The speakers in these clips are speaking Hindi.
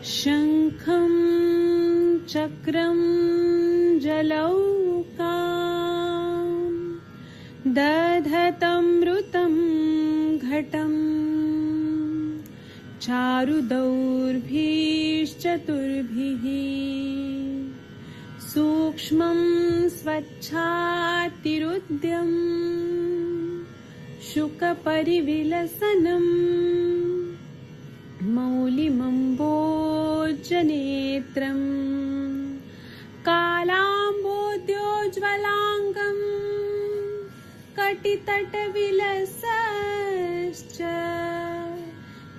शंखं चक्रं जलौकां दधतमृतं घटं चारुदौर्भिश्चतुर्भिः सूक्ष्मं स्वच्छातिरुद्यं शुकपरिविलसनम् मौलिमम्बोजनेत्रं कालाम्बोद्योज्ज्वलाङ्गं कटितटविलसश्च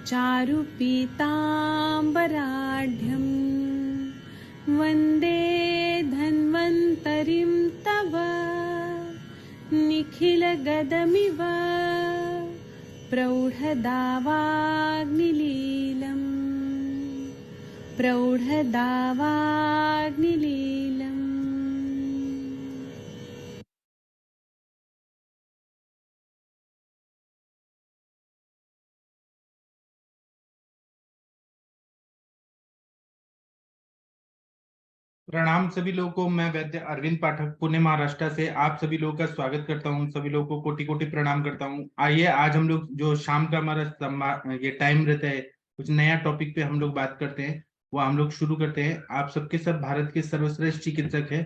चारुपीताम्बराढ्यं वन्दे धन्वन्तरिं तव निखिलगदमिव प्रौढदावाग्निलीलम्। प्रणाम सभी लोगों को। मैं वैद्य अरविंद पाठक पुणे महाराष्ट्र से आप सभी लोगों का स्वागत करता हूं। सभी लोगों को कोटि कोटि प्रणाम करता हूं। आइए आज हम लोग जो शाम का हमारा ये टाइम रहता है, कुछ नया टॉपिक पे हम लोग बात करते हैं, वो हम लोग शुरू करते हैं। आप सबके सब भारत के सर्वश्रेष्ठ चिकित्सक है,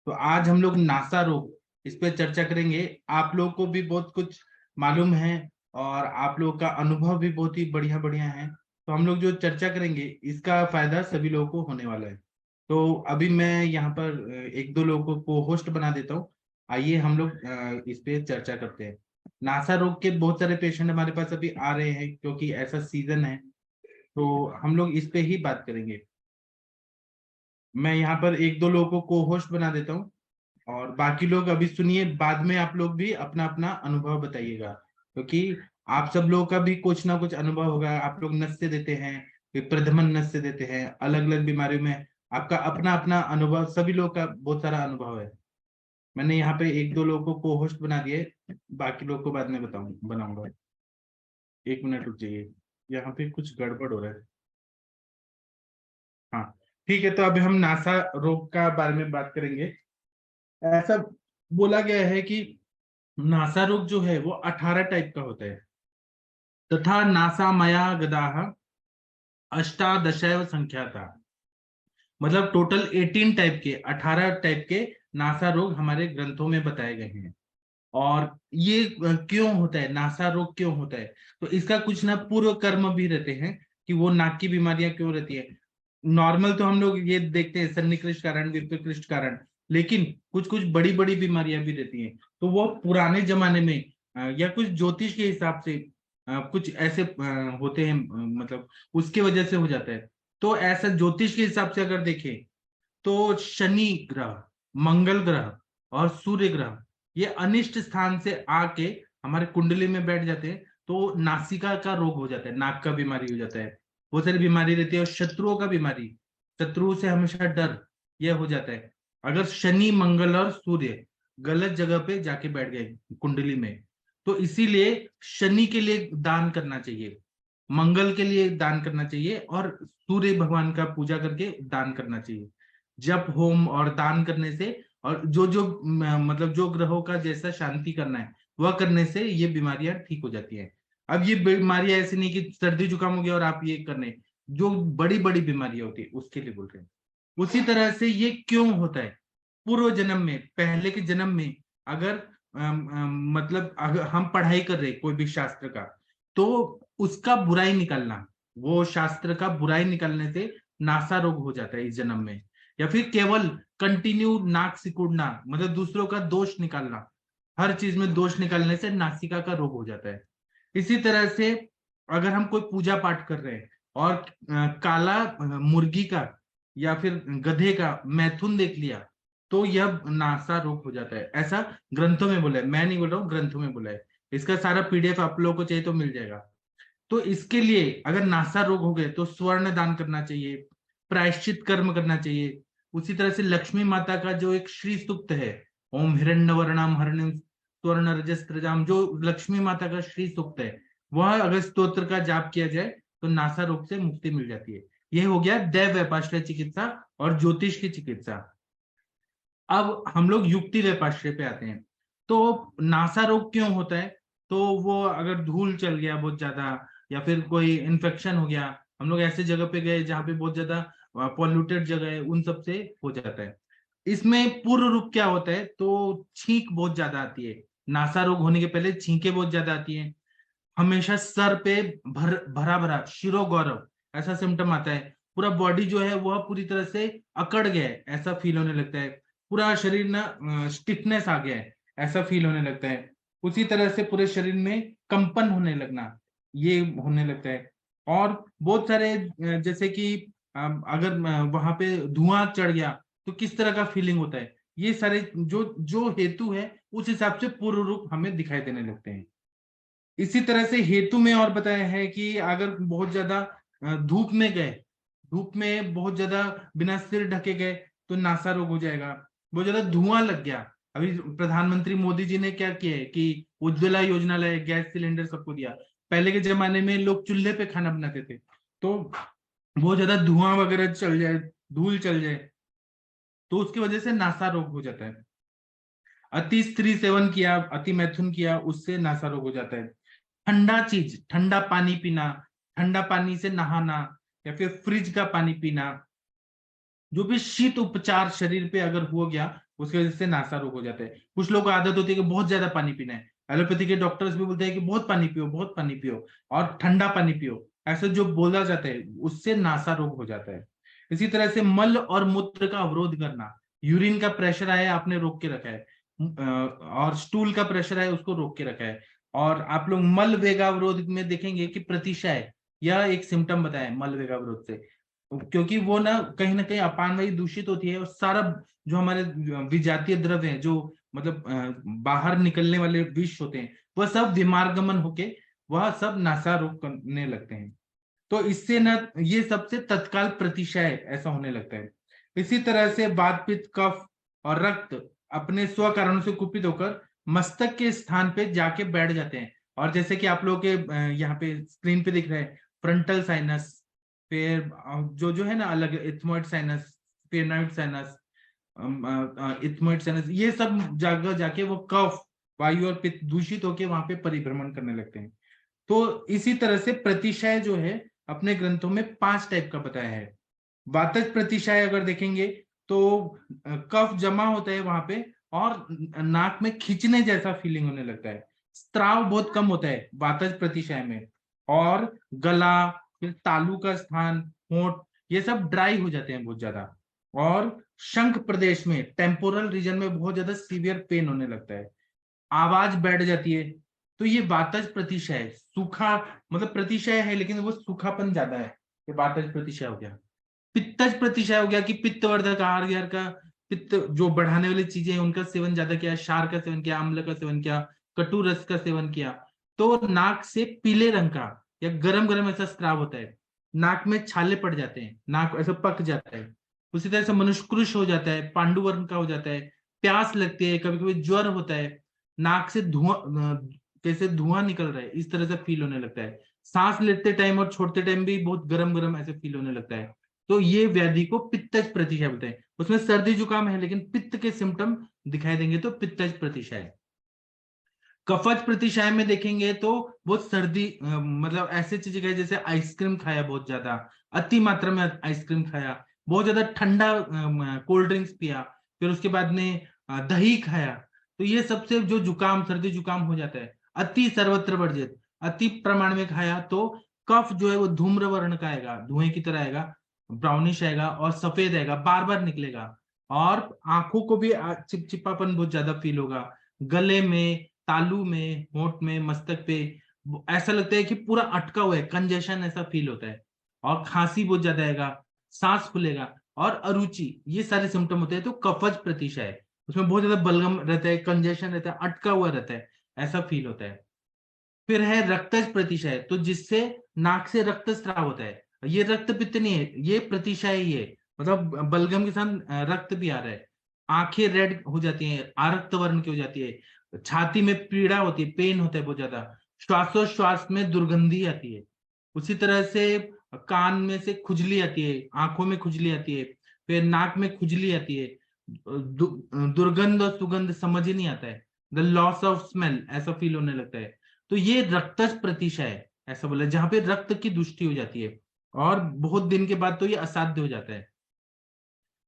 तो आज हम लोग नासा रोग इस पे चर्चा करेंगे। आप लोग को भी बहुत कुछ मालूम है और आप लोग का अनुभव भी बहुत ही बढ़िया बढ़िया है, तो हम लोग जो चर्चा करेंगे इसका फायदा सभी लोगों को होने वाला है। तो अभी मैं यहाँ पर एक दो लोगों को होस्ट बना देता हूँ। आइए हम लोग इस पे चर्चा करते हैं। नासा रोग के बहुत सारे पेशेंट हमारे पास अभी आ रहे हैं क्योंकि ऐसा सीजन है, तो हम लोग इस पे ही बात करेंगे। मैं यहाँ पर एक दो लोगों को होस्ट बना देता हूँ और बाकी लोग अभी सुनिए, बाद में आप लोग भी अपना अपना अनुभव बताइएगा, क्योंकि आप सब लोगों का भी कुछ ना कुछ अनुभव होगा। आप लोग नस्से देते हैं, फिर प्रधमन नस्से देते हैं, अलग अलग बीमारियों में आपका अपना अपना अनुभव, सभी लोग का बहुत सारा अनुभव है। मैंने यहाँ पे एक दो लोगों को होस्ट बना दिए, बाकी लोग को बाद में बनाऊंगा। एक मिनट रुक जाइए, यहाँ पे कुछ गड़बड़ हो रहा है। हाँ ठीक है, तो अभी हम नासा रोग का बारे में बात करेंगे। ऐसा बोला गया है कि नासा रोग जो है वो 18 टाइप का होता है। तथा नासा मया गदाह अष्टादशैव संख्याता, मतलब टोटल 18 टाइप के, 18 टाइप के नासा रोग हमारे ग्रंथों में बताए गए हैं। और ये क्यों होता है, नासा रोग क्यों होता है, तो इसका कुछ ना पूर्व कर्म भी रहते हैं कि वो नाक की बीमारियां क्यों रहती है। नॉर्मल तो हम लोग ये देखते हैं सन्निकृष्ट कारण, विपकृष्ट कारण, लेकिन कुछ कुछ बड़ी बड़ी बीमारियां भी रहती हैं। तो वो पुराने जमाने में या कुछ ज्योतिष के हिसाब से कुछ ऐसे होते हैं, मतलब उसके वजह से हो जाता है। तो ऐसा ज्योतिष के हिसाब से अगर देखें तो शनि ग्रह, मंगल ग्रह और सूर्य ग्रह ये अनिष्ट स्थान से आके हमारे कुंडली में बैठ जाते हैं, तो नासिका का रोग हो जाता है, नाक का बीमारी हो जाता है, बहुत सारी बीमारी रहती है। और शत्रुओं का बीमारी, शत्रु से हमेशा डर, यह हो जाता है अगर शनि मंगल और सूर्य गलत जगह पे जाके बैठ गए कुंडली में। तो इसीलिए शनि के लिए दान करना चाहिए, मंगल के लिए दान करना चाहिए और सूर्य भगवान का पूजा करके दान करना चाहिए। जप होम और दान करने से, और जो जो मतलब जो ग्रहों का जैसा शांति करना है वह करने से ये बीमारियां ठीक हो जाती हैं। अब ये बीमारियां ऐसी नहीं कि सर्दी जुकाम हो गया और आप ये करने, जो बड़ी बड़ी बीमारियां होती है उसके लिए बोल रहे हैं। उसी तरह से ये क्यों होता है, पूर्व जन्म में, पहले के जन्म में अगर मतलब अगर हम पढ़ाई कर रहे कोई भी शास्त्र का, तो उसका बुराई निकलना, वो शास्त्र का बुराई निकलने से नासा रोग हो जाता है इस जन्म में। या फिर केवल कंटिन्यू नाक सिकुड़ना, मतलब दूसरों का दोष निकालना, हर चीज में दोष निकालने से नासिका का रोग हो जाता है। इसी तरह से अगर हम कोई पूजा पाठ कर रहे हैं और काला मुर्गी का या फिर गधे का मैथुन देख लिया, तो यह नासा रोग हो जाता है। ऐसा ग्रंथों में बोला है, मैं नहीं बोल रहा हूँ, ग्रंथों में बोला है। इसका सारा पीडीएफ आप लोगों को चाहिए तो मिल जाएगा। तो इसके लिए अगर नासा रोग हो गए तो स्वर्ण दान करना चाहिए, प्रायश्चित कर्म करना चाहिए। उसी तरह से लक्ष्मी माता का जो एक श्री सूक्त है, ओम हिरण्यवर्णम हरिणीम स्वर्ण रजस्त्रजाम, जो लक्ष्मी माता का श्री सूक्त है, वह अगर स्तोत्र का जाप किया जाए तो नासा रोग से मुक्ति मिल जाती है। ये हो गया दैव व्यापाश्रय चिकित्सा और ज्योतिष की चिकित्सा। अब हम लोग युक्ति व्यापाश्रय पे आते हैं। तो नासा रोग क्यों होता है? तो वो अगर धूल चल गया बहुत ज्यादा, या फिर कोई इन्फेक्शन हो गया, हम लोग ऐसे जगह पे गए जहाँ पे बहुत ज्यादा पॉल्यूटेड जगह है, उन सब से हो जाता है। इसमें पूर्व रूप क्या होता है? तो छींक बहुत ज्यादा आती है। नासा रोग होने के पहले छींके बहुत ज्यादा आती है। हमेशा सर पे भरा भरा शिरो गौरव ऐसा सिम्टम आता है। पूरा बॉडी जो है वह पूरी तरह से अकड़ गया है ऐसा फील होने लगता है। पूरा शरीर ना स्टिफनेस आ गया है ऐसा फील होने लगता है। उसी तरह से पूरे शरीर में कंपन होने लगना, ये होने लगता है। और बहुत सारे जैसे कि अगर वहां पे धुआं चढ़ गया तो किस तरह का फीलिंग होता है, ये सारे जो जो हेतु है उस हिसाब से पूर्व रूप हमें दिखाई देने लगते हैं। इसी तरह से हेतु में और बताया है कि अगर बहुत ज्यादा धूप में गए, धूप में बहुत ज्यादा बिना सिर ढके गए तो नासा रोग हो जाएगा। बहुत ज्यादा धुआं लग गया, अभी प्रधानमंत्री मोदी जी ने क्या किया है कि उज्ज्वला योजना लाए, गैस सिलेंडर सबको दिया। पहले के जमाने में लोग चूल्हे पे खाना बनाते थे, तो बहुत ज्यादा धुआं वगैरह चल जाए, धूल चल जाए, तो उसकी वजह से नासा रोग हो जाता है। अति स्त्री सेवन किया, अति मैथुन किया, उससे नासा रोग हो जाता है। ठंडा चीज, ठंडा पानी पीना, ठंडा पानी से नहाना, या फिर फ्रिज का पानी पीना, जो भी शीत उपचार शरीर पे अगर हो गया उसकी वजह से नासा रोग हो जाता है। कुछ लोगों को आदत होती है कि बहुत ज्यादा पानी पीना है, एलोपैथी के डॉक्टर्स भी बोलते हैं कि बहुत पानी पियो, बहुत पानी पियो और ठंडा पानी पियो, ऐसे जो बोला जाता है उससे नासा रोग हो जाता है। इसी तरह से मल और मूत्र का अवरोध करना, यूरिन का प्रेशर आया आपने रोक के रखा है, और स्टूल का प्रेशर है उसको रोक के रखा है। और आप लोग मल वेगावरोध में देखेंगे कि प्रतिशय, यह एक सिम्टम बताया मल वेगावरोध से, क्योंकि वो ना कहीं अपान वायु दूषित होती है और सारा जो हमारे विजातीय द्रव्य हैं, जो मतलब बाहर निकलने वाले विष होते हैं, वह सब विमार्गमन होके वह सब नासा रोक करने लगते हैं। तो इससे ना ये सबसे तत्काल प्रतिशय ऐसा होने लगता है। इसी तरह से वात पित्त कफ और रक्त अपने स्व कारणों से कुपित होकर मस्तक के स्थान पे जाके बैठ जाते हैं। और जैसे कि आप लोगों के यहाँ पे स्क्रीन पे दिख रहा है, फ्रंटल साइनस, फिर जो जो है ना अलग, ethmoid sinus, sphenoid sinus, ethmoid sinus, ये सब जगह जाके वो कफ, वायु और पित्त दूषित होके वहां पे परिभ्रमण करने लगते हैं। तो इसी तरह से प्रतिशय जो है अपने ग्रंथों में 5 टाइप का बताया है। वातज प्रतिशय अगर देखेंगे तो कफ जमा होता है वहां पे और नाक में खींचने जैसा फीलिंग होने लगता है। स्त्राव बहुत कम होता है वातज प्रतिशय में, और गला, फिर तालू का स्थान, होंठ, ये सब ड्राई हो जाते हैं बहुत ज्यादा। और शंख प्रदेश में, टेम्पोरल रीजन में बहुत ज्यादा सीवियर पेन होने लगता है, आवाज बैठ जाती है। तो ये वातज प्रतिशय है, सूखा मतलब प्रतिशय है लेकिन वो सूखापन ज्यादा है, ये वातज प्रतिशय हो गया। पित्तज प्रतिशय हो गया कि पित्तवर्धक आहार विहार का, पित्त जो बढ़ाने वाली चीजें हैं उनका सेवन ज्यादा किया, क्षार का सेवन किया, अम्ल का सेवन किया, कटु रस का सेवन किया, तो नाक से पीले रंग का या गरम गरम ऐसा स्राव होता है, नाक में छाले पड़ जाते हैं, नाक ऐसा पक जाता है। उसी तरह से मनुष्य कृश हो जाता है, पांडुवर्ण का हो जाता है, प्यास लगती है, कभी कभी ज्वर होता है, नाक से धुआं, जैसे धुआं निकल रहा है इस तरह से फील होने लगता है, सांस लेते टाइम और छोड़ते टाइम भी बहुत गरम गरम ऐसे फील होने लगता है। तो ये व्याधि को पित्तज प्रतिशय बोलते हैं। उसमें सर्दी जुकाम है लेकिन पित्त के सिम्टम दिखाई देंगे तो पित्तज प्रतिशय। कफज प्रतिशय में देखेंगे तो बहुत सर्दी, मतलब ऐसे चीजें जैसे आइसक्रीम खाया बहुत ज्यादा, अति मात्रा में आइसक्रीम खाया, बहुत ज्यादा ठंडा कोल्ड ड्रिंक्स पिया, फिर उसके बाद में दही खाया, तो ये सबसे जो जुकाम, सर्दी जुकाम हो जाता है। अति सर्वत्र वर्जित, अति प्रमाण में खाया तो कफ जो है वो धूम्र वर्ण का आएगा, धुएं की तरह आएगा, ब्राउनिश आएगा और सफेद आएगा, बार बार निकलेगा, और आंखों को भी चिपचिपापन बहुत ज्यादा फील होगा, गले में, तालू में, होंठ में, मस्तक पे ऐसा लगता है कि पूरा अटका हुआ है, कंजेशन ऐसा फील होता है, और खांसी बहुत ज्यादा आएगा, सांस फूलेगा और अरुचि, ये सारे सिम्टम होते हैं। तो कफज प्रतिशय है, उसमें बहुत ज्यादा बलगम रहता है, कंजेशन रहता है, अटका हुआ रहता है, ऐसा फील होता है। फिर है रक्तज प्रतिशय, तो जिससे नाक से रक्त स्राव होता है, ये रक्त पित्त नहीं है, ये प्रतिशय ही है, मतलब बलगम के साथ रक्त भी आ रहा है। आंखें रेड हो जाती हैं, आरक्त वर्ण की हो जाती है, छाती में पीड़ा होती है, पेन होता है बहुत ज्यादा, श्वासोश्वास में दुर्गंधी आती है। उसी तरह से कान में से खुजली आती है, आंखों में खुजली आती है, फिर नाक में खुजली आती है, दुर्गंध और सुगंध समझ ही नहीं आता है, द लॉस ऑफ स्मेल ऐसा फील होने लगता है। तो ये रक्तज प्रतिशय है, ऐसा बोला, जहां पे रक्त की दुष्टि हो जाती है और बहुत दिन के बाद तो ये असाध्य हो जाता है।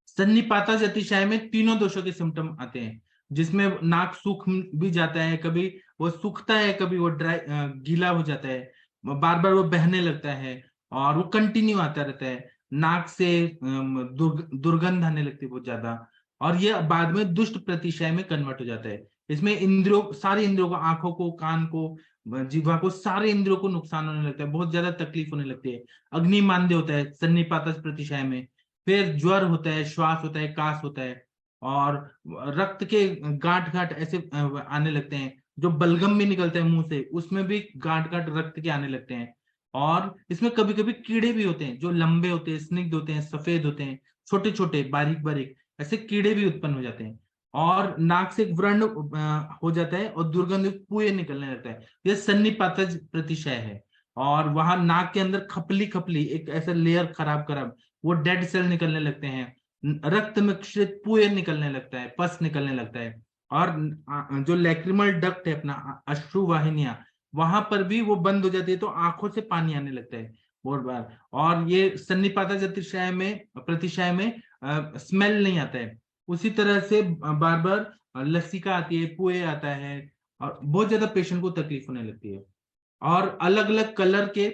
सन्निपातज अतिशय में तीनों दोषों के सिम्टम आते हैं, जिसमें नाक सूख भी जाता है, कभी वो सूखता है, कभी वो ड्राई गीला हो जाता है, बार बार वो बहने लगता है और वो कंटिन्यू आता रहता है, नाक से दुर्गंध आने लगती है बहुत ज्यादा, और ये बाद में दुष्ट प्रतिशय में कन्वर्ट हो जाता है। इसमें इंद्रियों, सारे इंद्रियों को, आंखों को, कान को, जिह्वा को, सारे इंद्रियों को नुकसान होने लगता है, बहुत ज्यादा तकलीफ होने लगती है। अग्निमांद्य होता है सन्निपातज प्रतिशय में, फिर ज्वर होता है, श्वास होता है, कास होता है, और रक्त के गांठ गांठ ऐसे आने लगते हैं, जो बलगम भी निकलते हैं मुंह से, उसमें भी गांठ गांठ रक्त के आने लगते हैं। और इसमें कभी कभी कीड़े भी होते हैं, जो लंबे होते हैं, स्निग्ध होते हैं, सफेद होते हैं, छोटे छोटे बारीक बारीक ऐसे कीड़े भी उत्पन्न हो जाते हैं, और नाक से व्रण हो जाता है और दुर्गंध पुए निकलने लगता है। यह सन्निपातज प्रतिशय है, और वहां नाक के अंदर खपली खपली एक ऐसा लेयर खराब खराब, वो डेड सेल निकलने लगते हैं, रक्त मिश्रित पुए निकलने लगता है, पस निकलने लगता है, और जो लैक्रिमल डक्ट है अपना, अश्रु वाहिनियां, वहां पर भी वो बंद हो जाती है, तो आंखों से पानी आने लगता है बहुत बार। और ये सन्निपातज अतिशय में, प्रतिशय में स्मेल नहीं आता है। उसी तरह से बार बार लसिका आती है, पुए आता है, और बहुत ज्यादा पेशेंट को तकलीफ होने लगती है, और अलग अलग कलर के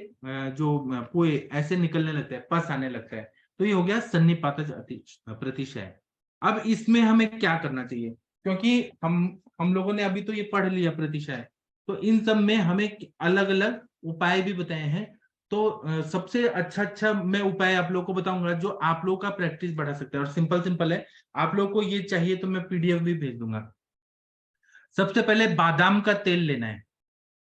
जो पुए ऐसे निकलने लगते हैं, पस आने लगता है। तो ये हो गया सन्निपातज प्रतिशय। अब इसमें हमें क्या करना चाहिए, क्योंकि हम लोगों ने अभी तो ये पढ़ लिया प्रतिशय, तो इन सब में हमें अलग अलग उपाय भी बताए हैं। तो सबसे अच्छा अच्छा मैं उपाय आप लोगों को बताऊंगा, जो आप लोगों का प्रैक्टिस बढ़ा सकता है, और सिंपल सिंपल है। आप लोगों को ये चाहिए तो मैं पीडीएफ भी भेज दूंगा। सबसे पहले बादाम का तेल लेना है,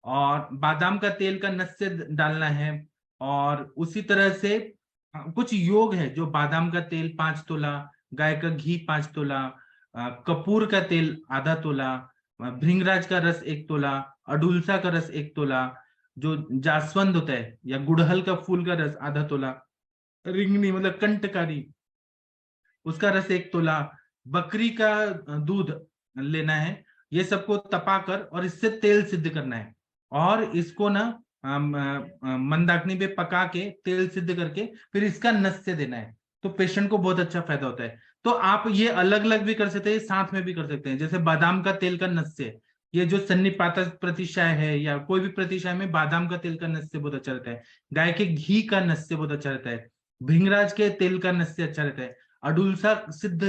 और बादाम का तेल का नस से डालना है, और उसी तरह से कुछ योग है, जो बादाम का तेल 5 तोला, गाय का घी 5 तोला, कपूर का तेल आधा तोला, भृंगराज का रस 1 तोला, अडुलसा का रस 1 तोला, जो जास्वंद होता है या गुड़हल का फूल का रस आधा तोला, रिंगनी मतलब कंटकारी, उसका रस 1 तोला, बकरी का दूध लेना है। ये सबको तपाकर और इससे तेल सिद्ध करना है, और इसको ना मंदाकिनी पे पका के तेल सिद्ध करके फिर इसका नस से देना है, तो पेशेंट को बहुत अच्छा फायदा होता है। तो आप ये अलग अलग भी कर सकते हैं, साथ में भी कर सकते हैं, जैसे बादाम का तेल का नस से, ये जो सन्निपातज प्रतिशय है या कोई भी प्रतिशय में बादाम का तेल का नस से बहुत अच्छा रहता है, गाय के घी का नस से बहुत अच्छा रहता है, भृंगराज के तेल का नस से अच्छा रहता है, अडुलसा सिद्ध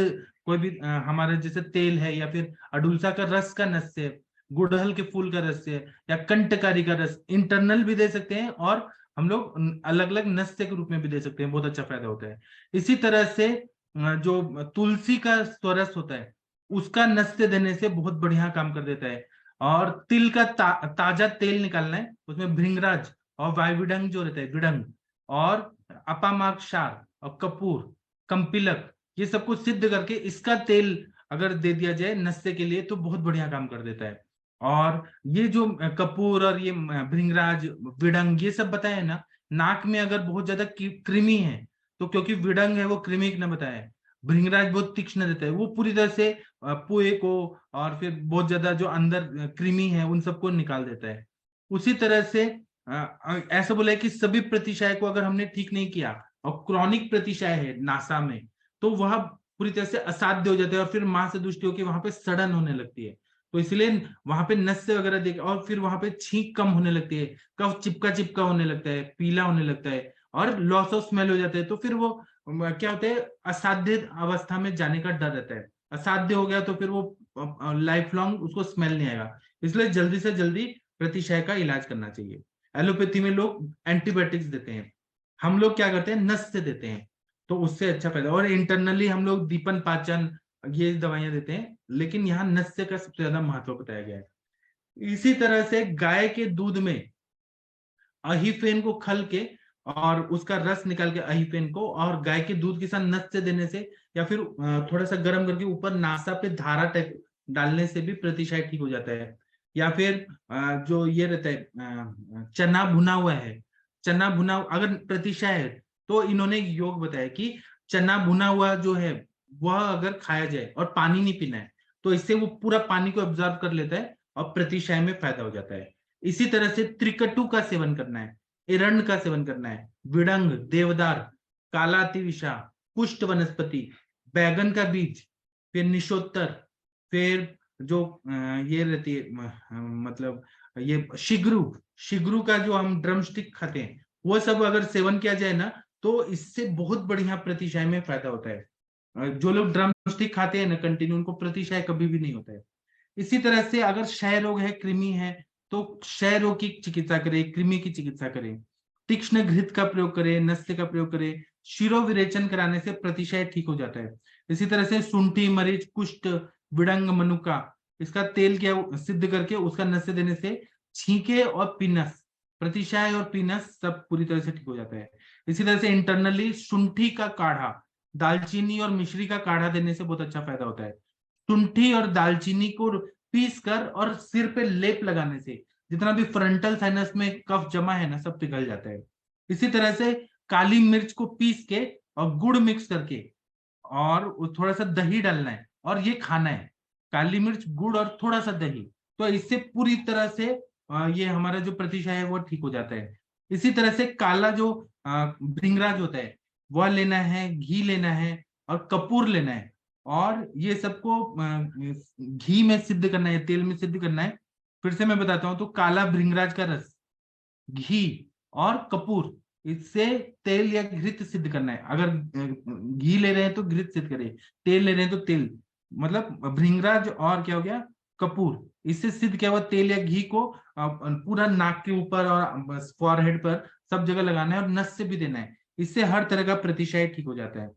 कोई भी हमारे जैसे तेल है, या फिर अडुलसा का रस का नस से, गुड़हल के फूल का रस से, या कंटकारी का रस इंटरनल भी दे सकते हैं, और हम लोग अलग अलग नस्य के रूप में भी दे सकते हैं, बहुत अच्छा फायदा होता है। इसी तरह से जो तुलसी का स्वरस होता है, उसका नस्य देने से बहुत बढ़िया काम कर देता है। और तिल का ताजा तेल निकालना है, उसमें भृंगराज और वायुविडंग जो रहता है, विडंग, और अपामार्क क्षार और कपूर, कंपिलक, ये सबको सिद्ध करके इसका तेल अगर दे दिया जाए नस्य के लिए, तो बहुत बढ़िया काम कर देता है। और ये जो कपूर और ये भृंगराज, विडंग, ये सब बताए ना, नाक में अगर बहुत ज्यादा कृमि है, तो क्योंकि विडंग है वो कृमिक न बताया है, भृंगराज बहुत तीक्ष्ण देता है, वो पूरी तरह से पुए को और फिर बहुत ज्यादा जो अंदर कृमि है उन सबको निकाल देता है। उसी तरह से ऐसा बोला है कि सभी प्रतिशय को अगर हमने ठीक नहीं किया, और क्रॉनिक प्रतिशय है नासा में, तो वह पूरी तरह से असाध्य हो जाता है, और फिर मां से दुष्टि होकर वहां पे सड़न होने लगती है। तो इसलिए वहां पे नस्य वगैरह देख, और फिर वहां पे छींक कम होने लगती है, कफ चिपका चिपका होने लगता है, पीला होने लगता है, और लॉस ऑफ स्मेल हो जाता है। तो फिर वो क्या होता है, असाध्य अवस्था में जाने का डर रहता है। असाध्य हो गया तो फिर वो लाइफ लॉन्ग उसको स्मेल नहीं आएगा, इसलिए जल्दी से जल्दी प्रतिशय का इलाज करना चाहिए। एलोपैथी में लोग एंटीबायोटिक्स देते हैं, हम लोग क्या करते हैं, नस से देते हैं, तो उससे अच्छा फायदा। और इंटरनली हम लोग दीपन पाचन ये दवाइयां देते हैं, लेकिन यहाँ नस्य का सबसे ज्यादा महत्व बताया गया है। इसी तरह से गाय के दूध में अहिफेन को खल के और उसका रस निकाल के, अहिफेन को और गाय के दूध के साथ नस्य देने से, या फिर थोड़ा सा गर्म करके ऊपर नासा पे धारा टाइप डालने से भी प्रतिशय ठीक हो जाता है। या फिर जो ये रहता है चना भुना हुआ है, चना भुना, अगर प्रतिशय है तो इन्होंने योग बताया कि चना भुना हुआ जो है वह अगर खाया जाए और पानी नहीं पीना है तो इससे वो पूरा पानी को ऑब्जर्व कर लेता है और प्रतिशय में फायदा हो जाता है। इसी तरह से त्रिकटु का सेवन करना है, एरंड का सेवन करना है, विडंग, देवदार, काला अतिविशा, कुष्ठ वनस्पति, बैगन का बीज, फिर निशोत्तर, फिर जो ये रहती है मतलब ये शिगरू, शिगरू का जो हम ड्रम स्टिक खाते हैं वो सब अगर सेवन किया जाए ना तो इससे बहुत बढ़िया प्रतिशय में फायदा होता है। जो लोग ड्रम स्टिक खाते हैं ना कंटिन्यू, उनको प्रतिशय कभी भी नहीं होता है। इसी तरह से अगर क्षय रोग है, कृमि है, तो क्षय रोग की चिकित्सा करें, कृमि की चिकित्सा करें, तीक्ष्ण घृत का प्रयोग करें, नस्य का प्रयोग करें, शिरो विरेचन कराने से प्रतिशय ठीक हो जाता है। इसी तरह से शुंठी, मरीच, कुष्ठ, विडंग, मनुका, इसका तेल क्या सिद्ध करके उसका नस्य देने से छींके और पीनस, प्रतिशय और पीनस सब पूरी तरह से ठीक हो जाता है। इसी तरह से इंटरनली शुंठी का काढ़ा, दालचीनी और मिश्री का काढ़ा देने से बहुत अच्छा फायदा होता है। शुंठी और दालचीनी को पीस कर और सिर पे लेप लगाने से जितना भी फ्रंटल साइनस में कफ जमा है ना सब पिघल जाता है। इसी तरह से काली मिर्च को पीस के और गुड़ मिक्स करके और थोड़ा सा दही डालना है और ये खाना है, काली मिर्च, गुड़ और थोड़ा सा दही। तो इससे पूरी तरह से ये हमारा जो प्रतिशय है वो ठीक हो जाता है। इसी तरह से काला जो भृंगराज होता है वह लेना है, घी लेना है और कपूर लेना है और ये सबको घी में सिद्ध करना है, तेल में सिद्ध करना है। फिर से मैं बताता हूँ, तो काला भृंगराज का रस, घी और कपूर, इससे तेल या घृत सिद्ध करना है। अगर घी ले रहे हैं तो घृत सिद्ध करें, तेल ले रहे हैं तो तेल, मतलब भृंगराज और क्या हो गया, कपूर, इससे सिद्ध क्या हुआ, तेल या घी को पूरा नाक के ऊपर और फॉरहेड पर सब जगह लगाना है और नस से भी देना है। इससे हर तरह का प्रतिशय ठीक हो जाता है।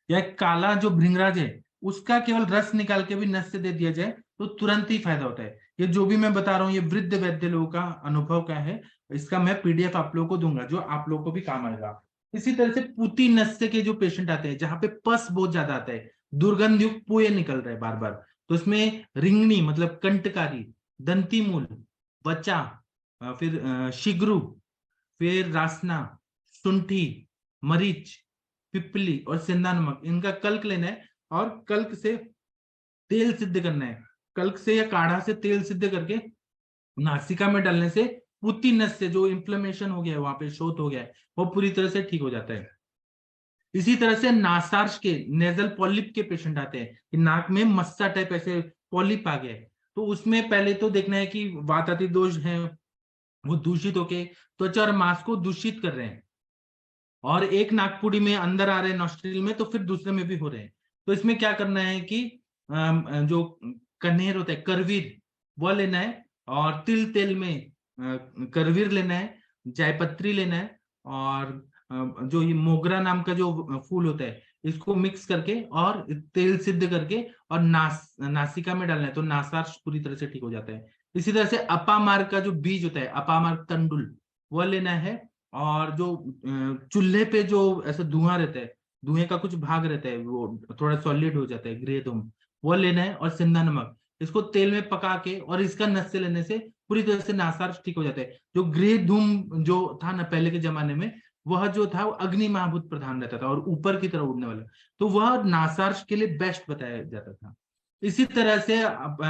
या काला जो भृंगराज है उसका केवल रस निकाल के भी नस से दे दिया जाए तो तुरंत ही फायदा होता है। ये जो भी मैं बता रहा हूँ ये वृद्ध वैद्य लोगों का अनुभव का है, इसका मैं पीडीएफ आप लोगों को दूंगा जो आप लोगों को भी काम आएगा। इसी तरह से पूती नस्य के जो पेशेंट आते हैं जहाँ पे पस बहुत ज्यादा आता है, दुर्गंध युक्त पुए निकल रहा है बार बार, तो इसमें रिंगनी मतलब कंटकारी, दंती मूल, बचा, फिर शिग्रू, फिर रासना, शुंठी, मरीच, पिपली और सेंधा नमक, इनका कल्क लेना है और कल्क से तेल सिद्ध करना है। कल्क से या काढ़ा से तेल सिद्ध करके नासिका में डालने से पुती नस से जो इन्फ्लेमेशन हो गया है, वहां पे शोथ हो गया है, वो पूरी तरह से ठीक हो जाता है। इसी तरह से नासार्श के नेजल पॉलिप के पेशेंट आते हैं कि नाक में मस्सा टाइप ऐसे पॉलिप आ गया है, तो उसमें पहले तो देखना है कि वाताति दोष है वो दूषित होके त्वचा और मांस को दूषित कर रहे हैं और एक नाकपुड़ी में अंदर आ रहे हैं नॉस्ट्रिल में, तो फिर दूसरे में भी हो रहे हैं। तो इसमें क्या करना है कि जो कनेर होता है, करवीर, वह लेना है और तिल तेल में करवीर लेना है, जायपत्री लेना है और जो ये मोगरा नाम का जो फूल होता है इसको मिक्स करके और तेल सिद्ध करके और नासिका में डालना है, तो नासार्श पूरी तरह से ठीक हो जाता है। इसी तरह से अपामार का जो बीज होता है, अपामार तंडुल, वह लेना है और जो चूल्हे पे जो ऐसा धुआं रहता है, धुएं का कुछ भाग रहता है वो थोड़ा सॉलिड हो जाता है, ग्रे धूम, वो लेना है और सिंधा नमक, इसको तेल में पका के और इसका नस से लेने से पूरी तरह से नासार ठीक हो जाता है। जो ग्रे धूम जो था ना पहले के जमाने में, वह जो था वो अग्नि महाभूत प्रधान रहता था और ऊपर की तरह उड़ने वाला, तो वह नासार्श के लिए बेस्ट बताया जाता था। इसी तरह से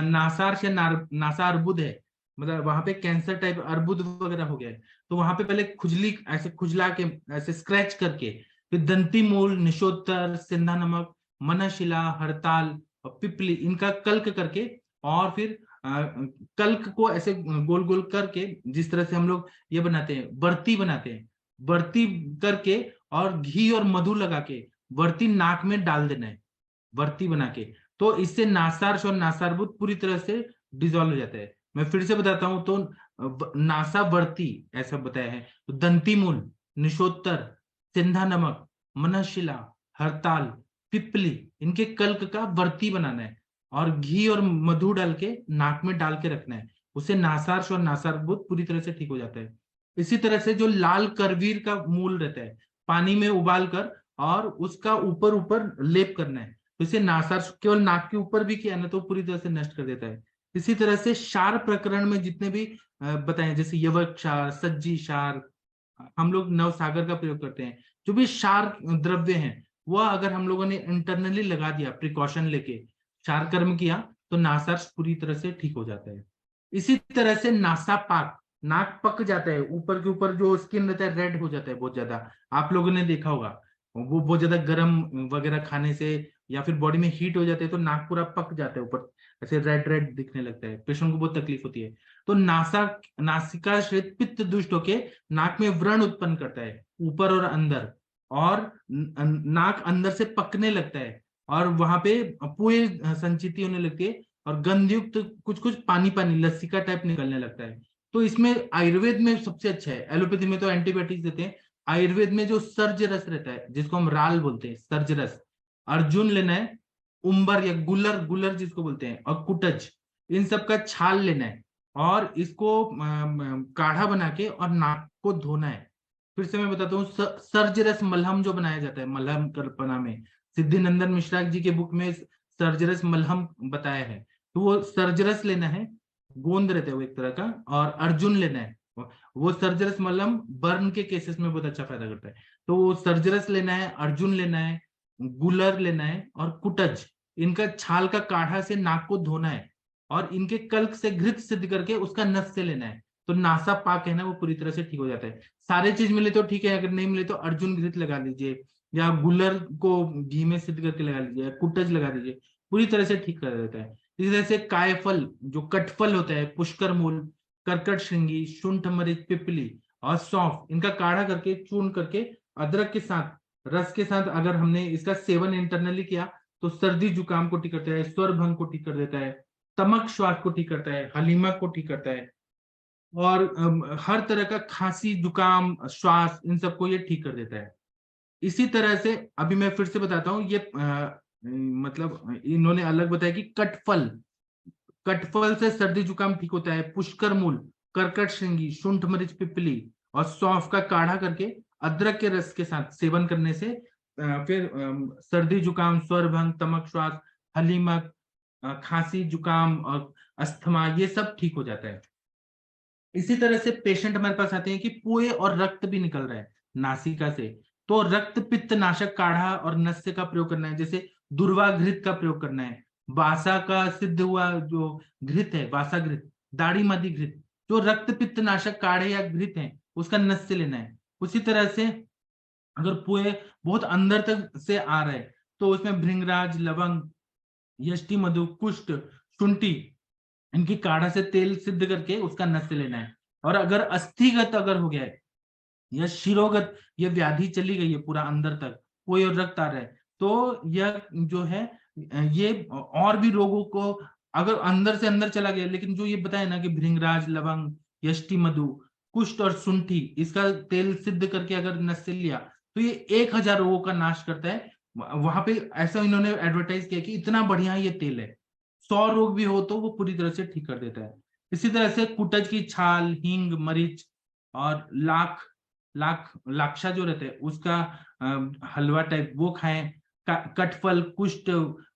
नासार्श या नासा अर्बुद है, मतलब वहां पे कैंसर टाइप अर्बुद वगैरह हो गया है, तो वहां पे पहले खुजली ऐसे खुजला के ऐसे स्क्रैच करके फिर दंती मूल, निशोत्तर, सिंधा नमक, मनशिला, हड़ताल और पिपली, इनका कल्क करके और फिर कल्क को ऐसे गोल गोल करके, जिस तरह से हम लोग ये बनाते हैं बर्ती बनाते हैं, बर्ती करके और घी और मधु लगा के बर्ती नाक में डाल देना है, बर्ती बना के, तो इससे नासार्श और नासार्बुद पूरी तरह से डिजोल्व हो जाता है। मैं फिर से बताता हूं, तो नासा वर्ती ऐसा बताया है, तो दंती मूल, निशोत्तर, सिंधा नमक, मनशिला, हड़ताल, पिपली, इनके कल्क का वर्ती बनाना है और घी और मधु डाल के नाक में डाल के रखना है, उससे नासार्श और नासार्बुद पूरी तरह से ठीक हो जाता है। इसी तरह से जो लाल करवीर का मूल रहता है, पानी में उबाल कर और उसका ऊपर ऊपर लेप करना है, तो इसे नासार्श केवल नाक के ऊपर भी किया ना तो पूरी तरह से नष्ट कर देता है। इसी तरह से क्षार प्रकरण में जितने भी बताए, जैसे यवक क्षार, सज्जी क्षार, हम लोग नवसागर का प्रयोग करते हैं। जो भी क्षार द्रव्य हैं वह अगर हम लोगों ने इंटरनली लगा दिया, प्रिकॉशन लेके क्षार कर्म किया, तो नासा पूरी तरह से ठीक हो जाता है। इसी तरह से नासापाक, नाक पक जाता है, ऊपर के ऊपर जो स्किन रहता है रेड हो जाता है बहुत ज्यादा। आप लोगों ने देखा होगा, वो बहुत ज्यादा गर्म वगैरह खाने से या फिर बॉडी में हीट हो जाते हैं तो नाक पूरा पक जाता है, ऊपर ऐसे रेड रेड दिखने लगता है, पेशेंट को बहुत तकलीफ होती है। तो नासिका श्वेत पित्त दुष्ट होके नाक में व्रण उत्पन्न करता है ऊपर और अंदर, और नाक अंदर से पकने लगता है, और वहां पे पुए संचिति होने लगती है, और गंधयुक्त कुछ कुछ पानी पानी लस्सी का टाइप निकलने लगता है। तो इसमें आयुर्वेद में सबसे अच्छा है, एलोपैथी में तो एंटीबायोटिक्स देते हैं, आयुर्वेद में जो सर्ज रस रहता है जिसको हम राल बोलते हैं, सर्ज रस, अर्जुन लेना है, उम्बर या गुलर, गुलर जिसको बोलते हैं, और कुटज, इन सब का छाल लेना है, और इसको काढ़ा बना के और नाक को धोना है। फिर से मैं बताता हूँ, सर्ज रस मलहम जो बनाया जाता है मलहम कल्पना में, सिद्धिनंदन मिश्रा जी के बुक में सर्जरस मलहम बताया है। तो वो सर्जरस लेना है, गोंद रहता है वो एक तरह का, और अर्जुन लेना है। वो सर्जरस मलहम बर्न के केसेस में बहुत अच्छा फायदा करता है। तो वो सर्जरस लेना है, अर्जुन लेना है, गुलर लेना है, और कुटज, इनका छाल का काढ़ा से नाक को धोना है, और इनके कल्क से घृत सिद्ध करके उसका नस से लेना है। तो नासा पाक है ना, वो पूरी तरह से ठीक हो जाता है। सारे चीज मिले तो ठीक है, अगर नहीं मिले तो अर्जुन घृत लगा लीजिए, या गुलर को घी में सिद्ध करके लगा लीजिए, कुटज लगा दीजिए, पूरी तरह से ठीक कर देता है। इसी तरह से कायफल, जो कटफल होता है, पुष्कर मूल, कर्कट श्रृंगी, शुंठ मरीच, पिपली और सौंफ, इनका काढ़ा करके चूर्ण करके अदरक के साथ, रस के साथ अगर हमने इसका सेवन इंटरनली किया तो सर्दी जुकाम को ठीक करता है, स्वर भंग को ठीक कर देता है, तमक श्वास को ठीक करता है, हलीमा को ठीक करता है, और हर तरह का खांसी जुकाम श्वास इन सबको ये ठीक कर देता है। इसी तरह से अभी मैं फिर से बताता हूँ, ये मतलब इन्होंने अलग बताया कि कटफल, कटफल से सर्दी जुकाम ठीक होता है, पुष्कर मूल, कर्कट श्रृंगी, शुंठ मरीच, पिपली और सौंफ का काढ़ा करके अदरक के रस के साथ सेवन करने से फिर सर्दी जुकाम, स्वर भंग, तमक श्वास, हलीमा, खांसी जुकाम और अस्थमा, ये सब ठीक हो जाता है। इसी तरह से पेशेंट हमारे पास आते हैं कि पुए और रक्त भी निकल रहा है नासिका से, तो रक्त पित्त नाशक काढ़ा और नस्य का प्रयोग करना है, जैसे दुर्वा घृत का प्रयोग करना है, बासा का सिद्ध हुआ जो घृत है, बासा घृत, दाढ़ी मदी घृत, जो रक्त पित्त नाशक काढ़े या घृत है उसका नस्य लेना है। उसी तरह से अगर पुए बहुत अंदर तक से आ रहा है तो उसमें भृंगराज, लवंग, यष्टि मधु, कुष्ठ, शुंठी, इनकी काढ़ा से तेल सिद्ध करके उसका नस्य लेना है। और अगर अस्थिगत अगर हो गया है या शिरोगत, ये व्याधि चली गई है पूरा अंदर तक, कोई और रक्त आ रहा है, तो यह जो है ये और भी रोगों को अगर अंदर से अंदर चला गया, लेकिन जो ये बताया ना कि भृंगराज, लवंग, यष्टि मधु, कुष्ठ और शुंठी, इसका तेल सिद्ध करके अगर नस्य लिया तो ये 1000 रोगों का नाश करता है। वहां पे ऐसा इन्होंने एडवर्टाइज किया कि इतना बढ़िया ये तेल है, 100 रोग भी हो तो वो पूरी तरह से ठीक कर देता है। इसी तरह से कुटज की छाल, हींग, मरीच और लाख, लाक्षा जो रहता है उसका हलवा टाइप वो खाएं, कटफल, कुष्ठ,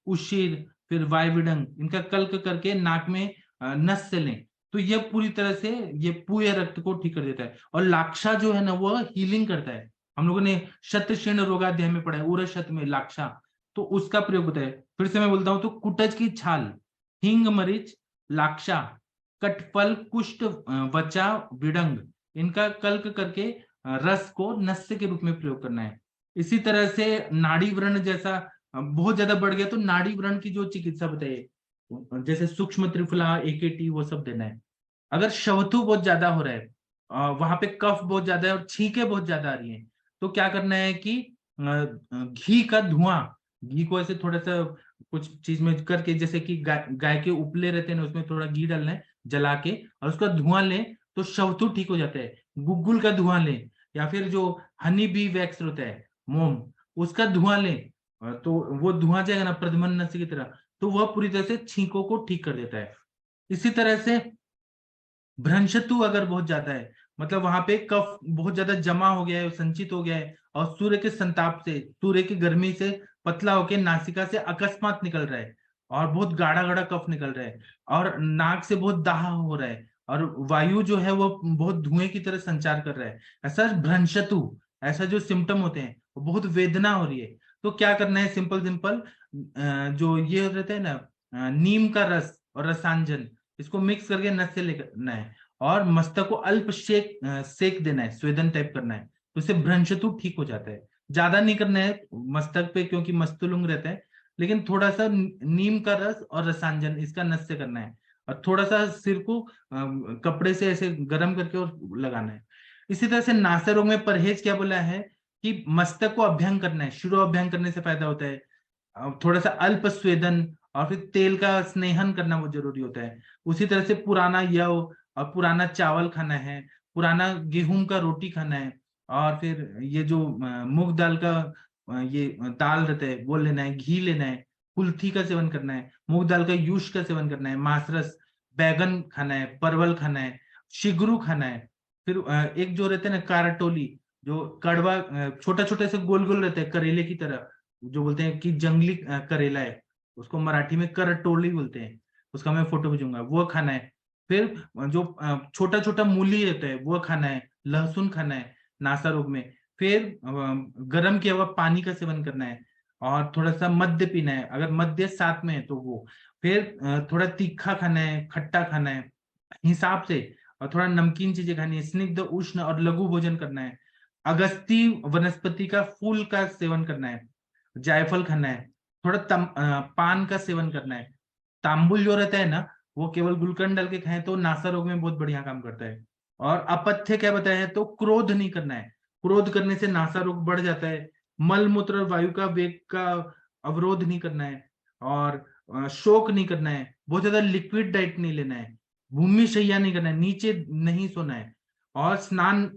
उशीर, फिर वायविडंग, इनका कल्क करके नाक में नस से लें, तो यह पूरी तरह से ये पूरे रक्त को ठीक कर देता है। और लाक्षा जो है ना वो हीलिंग करता है, हम लोगों ने शतशीर्ण रोगाध्याय में पढ़ा है, उरशत में लाक्षा, तो उसका प्रयोग होता है। फिर से मैं बोलता हूं, तो कुटज की छाल, हींग, मरीच, लाक्षा, कटफल, कुष्ठ, वचा, विडंग, इनका कल्क करके रस को नस्य के रूप में प्रयोग करना है। इसी तरह से नाड़ी व्रण जैसा बहुत ज्यादा बढ़ गया तो नाड़ी व्रण की जो चिकित्सा बताइए, जैसे सूक्ष्म त्रिफला, एकेटी, वो सब देना है। अगर शवथु बहुत ज्यादा हो रहा है, वहां पे कफ बहुत ज्यादा है और छींके बहुत ज्यादा आ रही हैं, तो क्या करना है कि घी का धुआं, घी को ऐसे थोड़ा सा कुछ चीज में करके, जैसे कि गाय के उपले रहते हैं ना, उसमें थोड़ा घी डालना है जला के, और उसका धुआं लें तो शवथु ठीक हो जाता है। गुग्गुल का धुआं लें, या फिर जो हनी बी वैक्स होता है, मोम, उसका धुआं लें, तो वो धुआं जाएगा ना प्रदमन नस्य की तरह, तो वह पूरी तरह से छींकों को ठीक कर देता है। इसी तरह से भ्रंशतु अगर बहुत ज्यादा है, मतलब वहां पे कफ बहुत ज्यादा जमा हो गया है, संचित हो गया है, और सूर्य के संताप से, सूर्य की गर्मी से पतला होकर नासिका से अकस्मात निकल रहा है, और बहुत गाढ़ा गाढ़ा कफ निकल रहा है, और नाक से बहुत दाह हो रहा है, और वायु जो है वो बहुत धुएं की तरह संचार कर रहा है, ऐसा भ्रंशतु, ऐसा जो सिम्टम होते हैं, वो बहुत वेदना हो रही है। तो क्या करना है, सिंपल सिंपल, जो ये रहते हैं ना, नीम का रस और रसांजन, इसको मिक्स करके नस से लेना है और मस्तक को अल्प सेक देना है, स्वेदन टाइप करना है, तो इससे भ्रंशतु ठीक हो जाता है। ज्यादा नहीं करना है मस्तक पे, क्योंकि मस्तुलुंग रहता है, लेकिन थोड़ा सा नीम का रस और रसांजन इसका नस से करना है, और थोड़ा सा सिर को कपड़े से ऐसे गर्म करके और लगाना है। इसी तरह से नासा रोग में परहेज क्या बोला है कि मस्तक को अभ्यंग करना है, शिरो अभ्यंग करने से फायदा होता है। थोड़ा सा अल्प स्वेदन और फिर तेल का स्नेहन करना वो जरूरी होता है। उसी तरह से पुराना यव और पुराना चावल खाना है, पुराना गेहूं का रोटी खाना है, और फिर ये जो मूंग दाल का ये दाल रहता है वो लेना है, घी लेना है, कुल्थी का सेवन करना है, मूंग दाल का यूश का सेवन करना है, मासरस, बैगन खाना है, परवल खाना है, शिगरू खाना है। फिर एक जो रहते हैं ना कारटोली, जो कड़वा छोटा छोटा से गोल गोल रहता है करेले की तरह, जो बोलते हैं कि जंगली करेला है, उसको मराठी में करटोली बोलते हैं, उसका मैं फोटो भेजूंगा, वो खाना है। फिर जो छोटा छोटा मूली रहता है वो खाना है, लहसुन खाना है नासा रोग में। फिर गर्म किया हुआ पानी का सेवन करना है, और थोड़ा सा मद्य पीना है, अगर मद्य साथ में है तो वो। फिर थोड़ा तीखा खाना है, खट्टा खाना है हिसाब से, और थोड़ा नमकीन चीजें खानी है, स्निग्ध उष्ण और लघु भोजन करना है, अगस्ती वनस्पति का फूल का सेवन करना है, जायफल खाना है, थोड़ा पान का सेवन करना है। तांबुल जो रहता है ना, वो केवल गुलकंद डाल के खाएं तो नासा रोग में बहुत बढ़िया काम करता है। और अपथ्य क्या बताया है, तो क्रोध नहीं करना है, क्रोध करने से नासा रोग बढ़ जाता है। मल मूत्र और वायु का वेग का अवरोध नहीं करना है, और शोक नहीं करना है, बहुत ज्यादा लिक्विड डाइट नहीं लेना है, भूमि शैया नहीं करना है, नीचे नहीं सोना है, और स्नान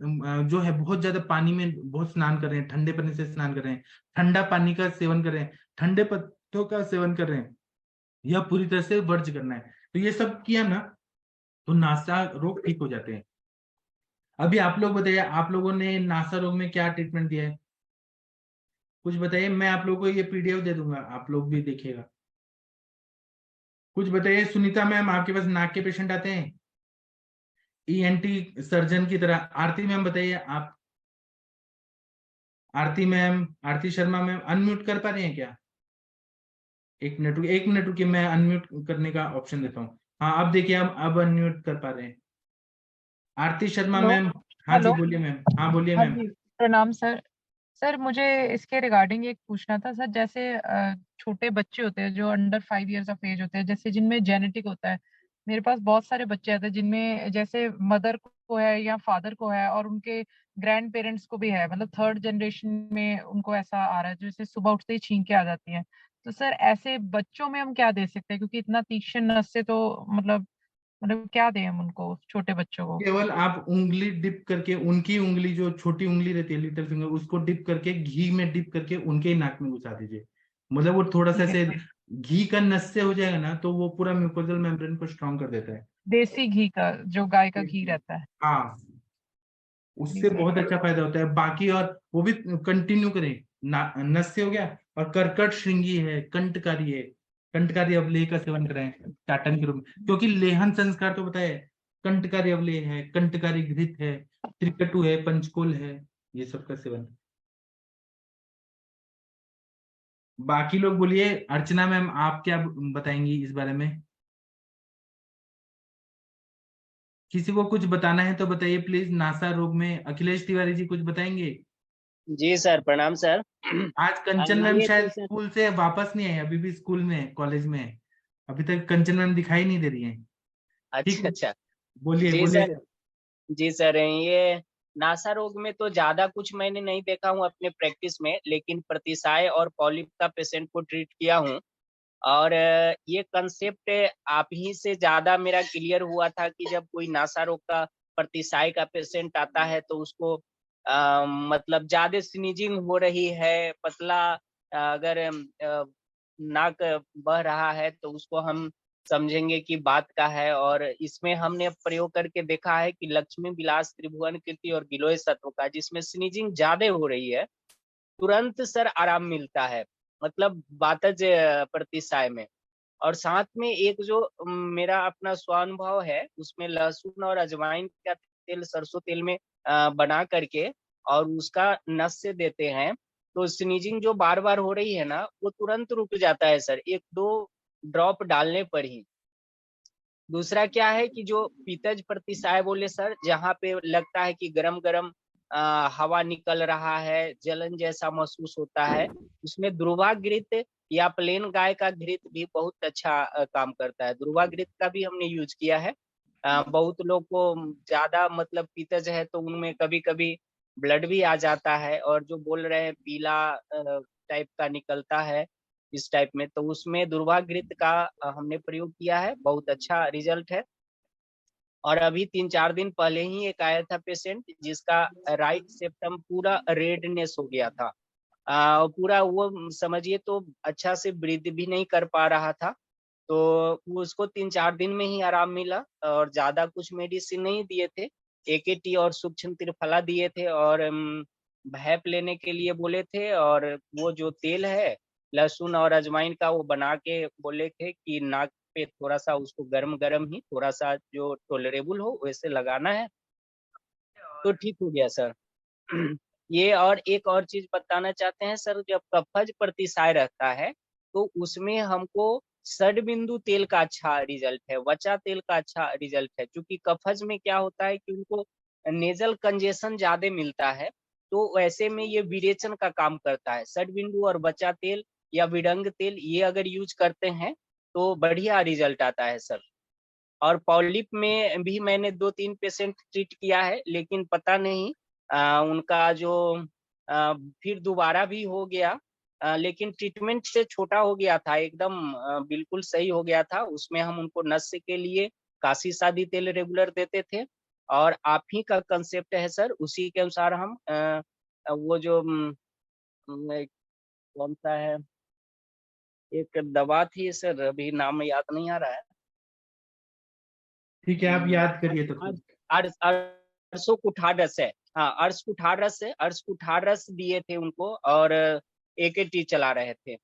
जो है बहुत ज्यादा पानी में बहुत स्नान कर रहे हैं, ठंडे पानी से स्नान कर रहे हैं, ठंडा पानी का सेवन कर रहे हैं, ठंडे पत्तों का सेवन कर रहे हैं, यह पूरी तरह से वर्ज करना है। तो ये सब किया ना, तो नासा रोग ठीक हो जाते हैं। अभी आप लोग बताइए, आप लोगों ने नासा रोग में क्या ट्रीटमेंट दिया है, कुछ बताइए। मैं आप लोगों को ये पीडीएफ दे दूंगा, आप लोग भी देखिएगा। कुछ बताइए। सुनीता मैम, आपके पास नाक के पेशेंट आते हैं ईएनटी सर्जन की तरह? आरती मैम बताइए आप, आरती मैम, आरती शर्मा मैम अनम्यूट कर पा रहे हैं क्या? एक मिनट रुकिए, एक मिनट रुकिए, मैं अनम्यूट करने का ऑप्शन देता हूँ। हाँ अब देखिए, अब अनम्यूट कर पा रहे हैं आरती शर्मा हेलो। मैम। हाँ जी हेलो। बोलिए मैम, हाँ बोलिए हाँ मैम। जी, प्रणाम सर। सर मुझे इसके रिगार्डिंग एक पूछना था सर, जैसे छोटे बच्चे होते हैं जो अंडर 5 इयर्स ऑफ एज होते हैं, जैसे जिनमें जेनेटिक होता है। मेरे पास बहुत सारे बच्चे आते हैं जिनमें जैसे मदर को है या फादर को है, और उनके ग्रैंड पेरेंट्स को भी है, मतलब थर्ड जनरेशन में उनको ऐसा आ रहा है, जैसे सुबह उठते ही छींके आ जाती हैं। तो सर ऐसे बच्चों में हम क्या दे सकते हैं, क्योंकि इतना तीक्ष्ण नस से तो मतलब क्या दें हम उनको, छोटे बच्चों को? केवल आप उंगली डिप करके, उनकी उंगली जो छोटी उंगली रहती है लिटिल फिंगर, उसको डिप करके घी में डिप करके उनके ही नाक में घुसा दीजिए। मतलब वो थोड़ा सा ठीक है ऐसे सर। घी का नस से हो जाएगा ना, तो वो पूरा म्यूकोजल मेम्ब्रेन को स्ट्रॉन्ग कर देता है। देसी घी का, जो गाय का घी रहता है। हाँ, जी उससे सर। बहुत अच्छा फायदा होता है। बाकी और वो भी कंटिन्यू करें। नस से हो गया, और कर्कट श्रृंगी है, कंटकारी है, कंटकारी अवलेह का सेवन करें टाटन के रूप में, क्योंकि लेहन संस्कार तो बताए, कंटकारी अवलेह है, कंटकारी घृत है, त्रिकटु है, पंचकोल है, ये सब का सेवन। बाकी लोग बोलिए। अर्चना मैम, आप क्या बताएंगी इस बारे में? किसी को कुछ बताना है तो बताइए प्लीज, नासा रोग में अखिलेश तिवारी जी कुछ बताएंगे? जी सर, प्रणाम सर। आज कंचन मैम ये शायद तो सर, स्कूल से वापस नहीं आई, अभी भी स्कूल में है, कॉलेज में है। अभी तक कंचन मैम दिखाई नहीं दे रही है। ठीक अच्छा है, अच्छा। बोलिए जी बोलिए। सर। जी सर, ये नासा रोग में तो ज्यादा कुछ मैंने नहीं देखा हूँ अपने प्रैक्टिस में, लेकिन प्रतिसाय और पॉलिप का पेशेंट को ट्रीट किया हूँ। और ये कंसेप्ट आप ही से ज्यादा मेरा क्लियर हुआ था कि जब कोई नासा रोग का प्रतिसाय का पेशेंट आता है तो उसको मतलब ज्यादा स्नीजिंग हो रही है, पतला अगर नाक बह रहा है तो उसको हम समझेंगे कि बात का है। और इसमें हमने प्रयोग करके देखा है कि लक्ष्मी विलास त्रिभुवन कीर्ति और गिलोय सत्व का, जिसमें स्नीजिंग ज्यादा हो रही है, तुरंत सर आराम मिलता है, मतलब बातज प्रतिसाय में। और साथ में एक जो मेरा अपना स्वानुभव है, उसमें लहसुन और अजवाइन का तेल सरसों तेल में बना करके और उसका नस से देते हैं, तो स्नीजिंग जो बार बार हो रही है ना, वो तुरंत रुक जाता है सर, 1-2 ड्रॉप डालने पर ही। दूसरा क्या है कि जो पित्तज प्रतिसाय बोले सर, जहाँ पे लगता है कि गरम गरम हवा निकल रहा है, जलन जैसा महसूस होता है, उसमें ध्रुवा घृत या प्लेन गाय का घृत भी बहुत अच्छा काम करता है। ध्रुवा घृत का भी हमने यूज किया है। बहुत लोग को ज्यादा मतलब पित्तज है तो उनमें कभी कभी ब्लड भी आ जाता है, और जो बोल रहे हैं पीला टाइप का निकलता है इस टाइप में, तो उसमें दुर्वा घृत का हमने प्रयोग किया है, बहुत अच्छा रिजल्ट है। और अभी 3-4 दिन पहले ही एक आया था पेशेंट जिसका राइट सेप्टम पूरा रेडनेस हो गया था, पूरा वो समझिए तो अच्छा से ब्रीथ भी नहीं कर पा रहा था। तो वो उसको 3-4 दिन में ही आराम मिला, और ज्यादा कुछ मेडिसिन नहीं दिए थे, AKT और सूक्ष्म त्रिफला दिए थे, और भैप लेने के लिए बोले थे, और वो जो तेल है लहसुन और अजवाइन का वो बना के बोले थे कि नाक पे थोड़ा सा उसको गरम गरम ही थोड़ा सा जो टोलरेबल हो वैसे लगाना है, तो ठीक हो गया सर। ये और एक और चीज बताना चाहते हैं सर, जब कफज प्रतिसाय रहता है तो उसमें हमको षडबिंदु तेल का अच्छा रिजल्ट है, वचा तेल का अच्छा रिजल्ट है, क्योंकि कफज में क्या होता है कि उनको नेजल कंजेशन ज्यादा मिलता है, तो वैसे में ये विरेचन का काम करता है। षडबिंदु और वचा तेल या विडंग तेल ये अगर यूज करते हैं तो बढ़िया रिजल्ट आता है सर। और पॉलिप में भी मैंने 2-3 पेशेंट ट्रीट किया है, लेकिन पता नहीं उनका जो फिर दोबारा भी हो गया, लेकिन ट्रीटमेंट से छोटा हो गया था एकदम, बिल्कुल सही हो गया था। उसमें हम उनको नस के लिए काशी सादी तेल रेगुलर देते थे, और आप ही का कंसेप्ट है सर, उसी के अनुसार हम वो जो कौन सा है, एक दवा थी सर, अभी नाम याद नहीं आ रहा है। ठीक है, आप याद करिए तो फिर। अरसो कुठार रस है, हाँ अर्श कुठार रस है, अर्श कुठार रस दिए थे उनको, और AKT चला रहे थे,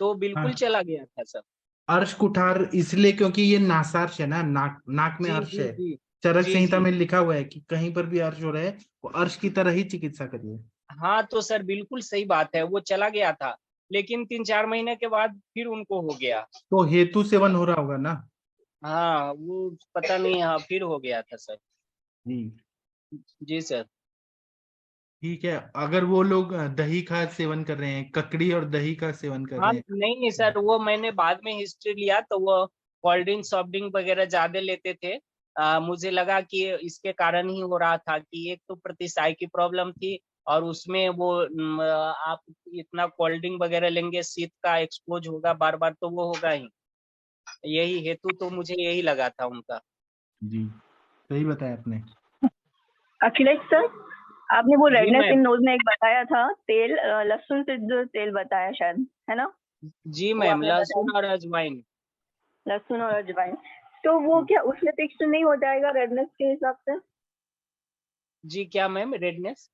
तो बिल्कुल हाँ, चला गया था सर। अर्श कुठार इसलिए क्योंकि ये नासार्श है ना, नाक नाक में जी अर्श जी है। जी चरक जी संहिता जी। में लिखा हुआ है कि कहीं पर भी अर्श हो रहा है वो अर्श की तरह ही चिकित्सा करिए। हाँ तो सर बिल्कुल सही बात है, वो चला गया था, लेकिन 3-4 महीने के बाद फिर उनको हो गया। तो हेतु सेवन हो रहा होगा ना। हाँ वो पता नहीं, हाँ फिर हो गया था सर। जी, जी सर। ठीक है। अगर वो लोग दही का सेवन कर रहे हैं, ककड़ी और दही का सेवन कर हाँ रहे हैं। नहीं नहीं सर, वो मैंने बाद में हिस्ट्री लिया तो वो कोल्ड ड्रिंक सॉफ्ट ड्रिंक वगैरह ज्यादा लेते थे। मुझे लगा कि इसके कारण ही हो रहा था, कि एक तो प्रतिसाय की प्रॉब्लम थी, और उसमें वो आप इतना कोल्ड ड्रिंक वगैरह लेंगे, शीत का एक्सपोज होगा बार बार, तो वो होगा ही, यही हेतु तो मुझे यही लगा था उनका। जी, सही बताया आपने। अखिलेश सर, आपने वो जी रेडनेस मैम। इन नोज में एक बताया था तेल, लहसुन से जो तेल बताया शायद, है ना? जी वो मैम, आपने लहसुन बताया और अजवाइन। लहसुन और अजवाइन, तो वो क्या उसमें फिक्स नहीं हो जाएगा रेडनेस के हिसाब से? जी क्या मैम, रेडनेस?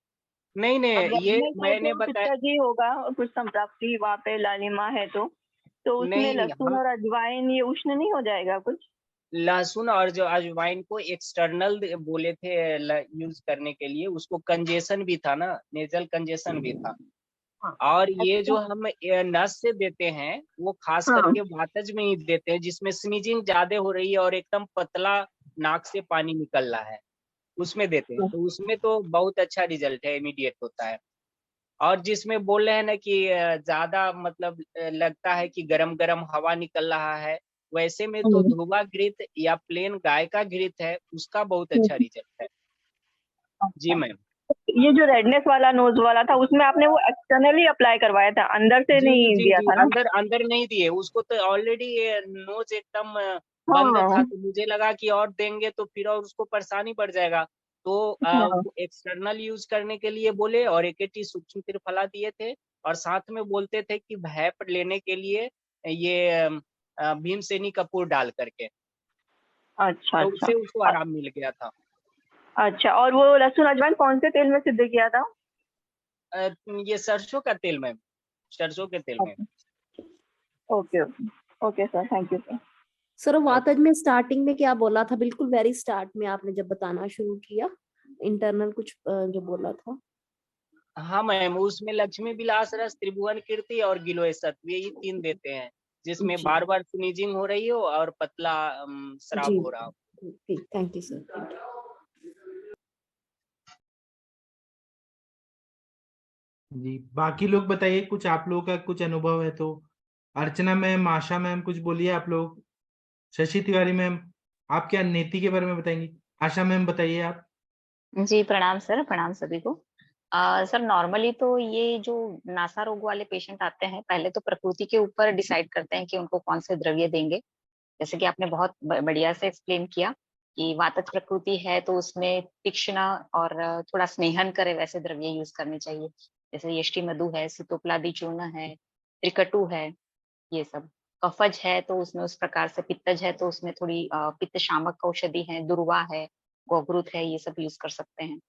नहीं अब नहीं, ये रेडनेस है मैंने तो बताया। पित्ता जी होगा और कुछ संप्राप्ति वहाँ पे लालिमा है, तो उसमें नहीं, लहसुन हम और अजवाइन ये उष्ण नहीं हो जाएगा कुछ? लहसुन और जो अजवाइन को एक्सटर्नल बोले थे यूज करने के लिए, उसको कंजेशन भी था ना, नेजल कंजेशन भी था। और ये जो अच्छा। हम नस से देते हैं वो खास हाँ। करके वातज में ही देते हैं, जिसमें स्नीजिंग ज्यादा हो रही है और एकदम पतला नाक से पानी निकल रहा है, उसमें देते हैं, तो उसमें तो बहुत अच्छा रिजल्ट है, इमीडिएट होता है। और जिसमें बोल रहे हैं ना कि ज्यादा मतलब लगता है कि गरम गरम हवा निकल रहा है, वैसे में तो हम्म, ध्रुवा घृत या प्लेन गाय का घृत है, उसका बहुत अच्छा हम्म, रिजल्ट है। जी अच्छा। मैम। ये जो रेडनेस वाला नोज वाला था उसमें आपने वो एक्सटर्नली अप्लाई करवाया था, अंदर से जी नहीं जी दिया जी, था ना? अंदर अंदर नहीं दिए उसको, तो ऑलरेडी नोज एकदम बंद था, हाँ तो मुझे लगा कि और देंगे तो फिर और उसको परेशानी बढ़ जाएगा, तो हाँ। एक्सटर्नल यूज करने के लिए बोले, और AKT सूक्ष्म त्रिफला दिए थे, और साथ में बोलते थे कि भैप लेने के लिए ये भीमसेनी कपूर डाल करके, अच्छा तो अच्छा। उससे उसको आराम मिल गया था। अच्छा, और वो लहसुन अजवाइन कौन से तेल में सिद्ध किया था? ये सरसों का तेल मैम, सरसों के तेल में। Okay okay. Okay sir, thank you sir. Sir वातज में स्टार्टिंग में क्या बोला था, बिल्कुल वेरी स्टार्ट में आपने जब बताना शुरू किया, इंटरनल कुछ जो बोला था? हाँ मैम, उसमें लक्ष्मी विलास रस, त्रिभुवन कीर्ति और गिलोय सत्व, ये 3 देते हैं, जिसमें जी बार बार स्नीजिंग हो रही हो और पतला श्राप जी हो रहा हो। ठीक, thank you sir, thank you. जी, बाकी लोग बताइए, कुछ आप लोगों का कुछ अनुभव है तो। अर्चना मैम, आशा मैम, कुछ बोलिए आप लोग। शशि तिवारी मैम, आप क्या नीति के बारे में बताएंगी? आशा मैम बताइए आप। जी प्रणाम सर, प्रणाम सभी को। सर नॉर्मली तो ये जो नासा रोग वाले पेशेंट आते हैं, पहले तो प्रकृति के ऊपर डिसाइड करते हैं कि उनको कौन से द्रव्य देंगे। जैसे कि आपने बहुत बढ़िया से एक्सप्लेन किया कि वातज प्रकृति है तो उसमें तीक्ष्ण और थोड़ा स्नेहन करे वैसे द्रव्य यूज करने चाहिए। जैसे यष्टि मधु है, सीतोपलादि चूर्ण है, त्रिकटु है, ये सब। कफज है तो उसमें उस प्रकार से, पित्तज है तो उसमें थोड़ी पित्त शामक औषधि है, दुर्वा है, गोग्रुत है, ये सब यूज कर सकते हैं।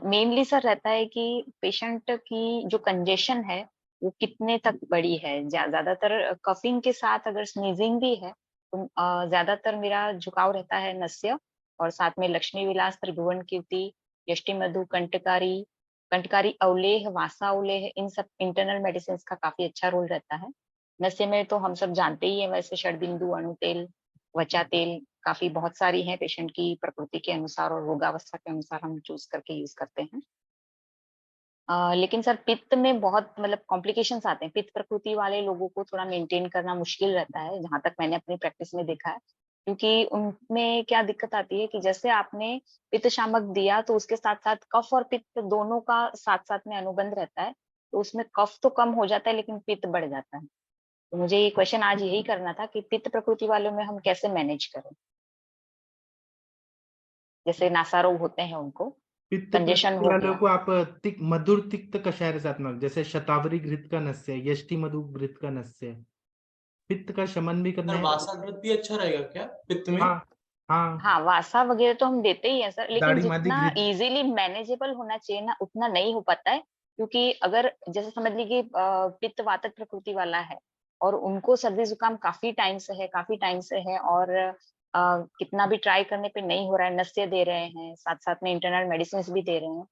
मेनली सर रहता है कि पेशेंट की जो कंजेशन है वो कितने तक बड़ी है। ज्यादातर कफिंग के साथ अगर स्नीजिंग भी है तो ज्यादातर मेरा झुकाव रहता है नस्य, और साथ में लक्ष्मी विलास, त्रिभुवन कीर्ति, यष्टि मधु, कंटकारी, कंटकारी अवलेह, वासा अवलेह, इन सब इंटरनल मेडिसिन का काफी अच्छा रोल रहता है। नस्य में तो हम सब जानते ही है, वैसे षडबिंदु, अणु तेल, वचा तेल, काफी बहुत सारी हैं, पेशेंट की प्रकृति के अनुसार और रोगावस्था के अनुसार हम चूज करके यूज करते हैं। लेकिन सर पित्त में बहुत मतलब कॉम्प्लिकेशंस आते हैं। पित्त प्रकृति वाले लोगों को थोड़ा मेंटेन करना मुश्किल रहता है, जहां तक मैंने अपनी प्रैक्टिस में देखा है। क्योंकि उनमें क्या दिक्कत आती है कि जैसे आपने पित्त शामक दिया तो उसके साथ साथ कफ और पित्त दोनों का साथ साथ में अनुबंध रहता है, तो उसमें कफ तो कम हो जाता है लेकिन पित्त बढ़ जाता है। तो मुझे ये क्वेश्चन आज यही करना था कि पित्त प्रकृति वालों में हम कैसे मैनेज करें, जैसे नासा रोग होते हैं उनको, पित्त कंजेशन प्रकृति हो वालों गया। को आप मधुर तिक्त कषाय रसात्मक, जैसे शतावरी घृत का नस्य, यष्टि मधु घृत का नस्य, पित्त का शमन भी करना सर है। वासाघृत भी अच्छा रहेगा क्या पित्त में? हाँ हाँ, हाँ वासा वगैरह तो हम देते ही हैं सर, लेकिन दाढ़ी मादी जितना घृत। इजीली मैनेजेबल होना चाहिए ना उतना नहीं हो पाता है। क्योंकि अगर जैसे समझ लीजिए पित्त वातक प्रकृति वाला है और उनको सर्दी जुकाम काफी टाइम से है और कितना भी ट्राई करने पे नहीं हो रहा है, नस्य दे रहे हैं, साथ साथ में इंटरनल मेडिसिन भी दे रहे हैं,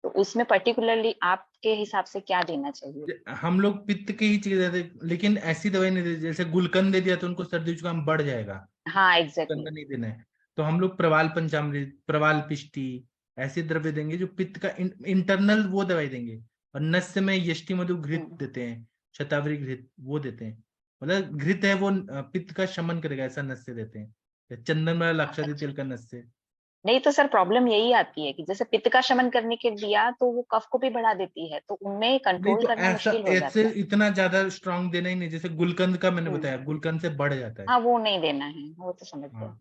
तो उसमें पर्टिकुलरली आपके हिसाब से क्या देना चाहिए? हम लोग पित्त की ही चीज देते, लेकिन ऐसी दवाई नहीं देते। जैसे गुलकंद दे दिया तो उनको सर्दी जुकाम बढ़ जाएगा, हाँ एग्जैक्टली। गुलकंद नहीं देना है। तो हम लोग प्रवाल पंचामृत, प्रवाल पिष्टी, ऐसे द्रव्य देंगे जो पित्त का इंटरनल वो दवाई देंगे। और नस्य में यष्टि मधु घृत देते हैं, शतावरी घृत वो देते हैं। मतलब घृत है वो पित्त का शमन करेगा, ऐसा नस्य देते हैं। चंदन वाला लाक्षादी तेल का नस्य। नहीं तो सर प्रॉब्लम यही आती है कि जैसे पित्त का शमन करने के दिया तो वो कफ को भी बढ़ा देती है, तो उनमें नहीं कंट्रोल तो करना ऐसा मुश्किल हो ऐसे जाता है। इतना ज्यादा स्ट्रांग देना ही नहीं। जैसे गुलकंद का मैंने बताया, हम्म। गुलकंद से बढ़ जाता है। हाँ वो नहीं देना है, वो तो समझ गए। हाँ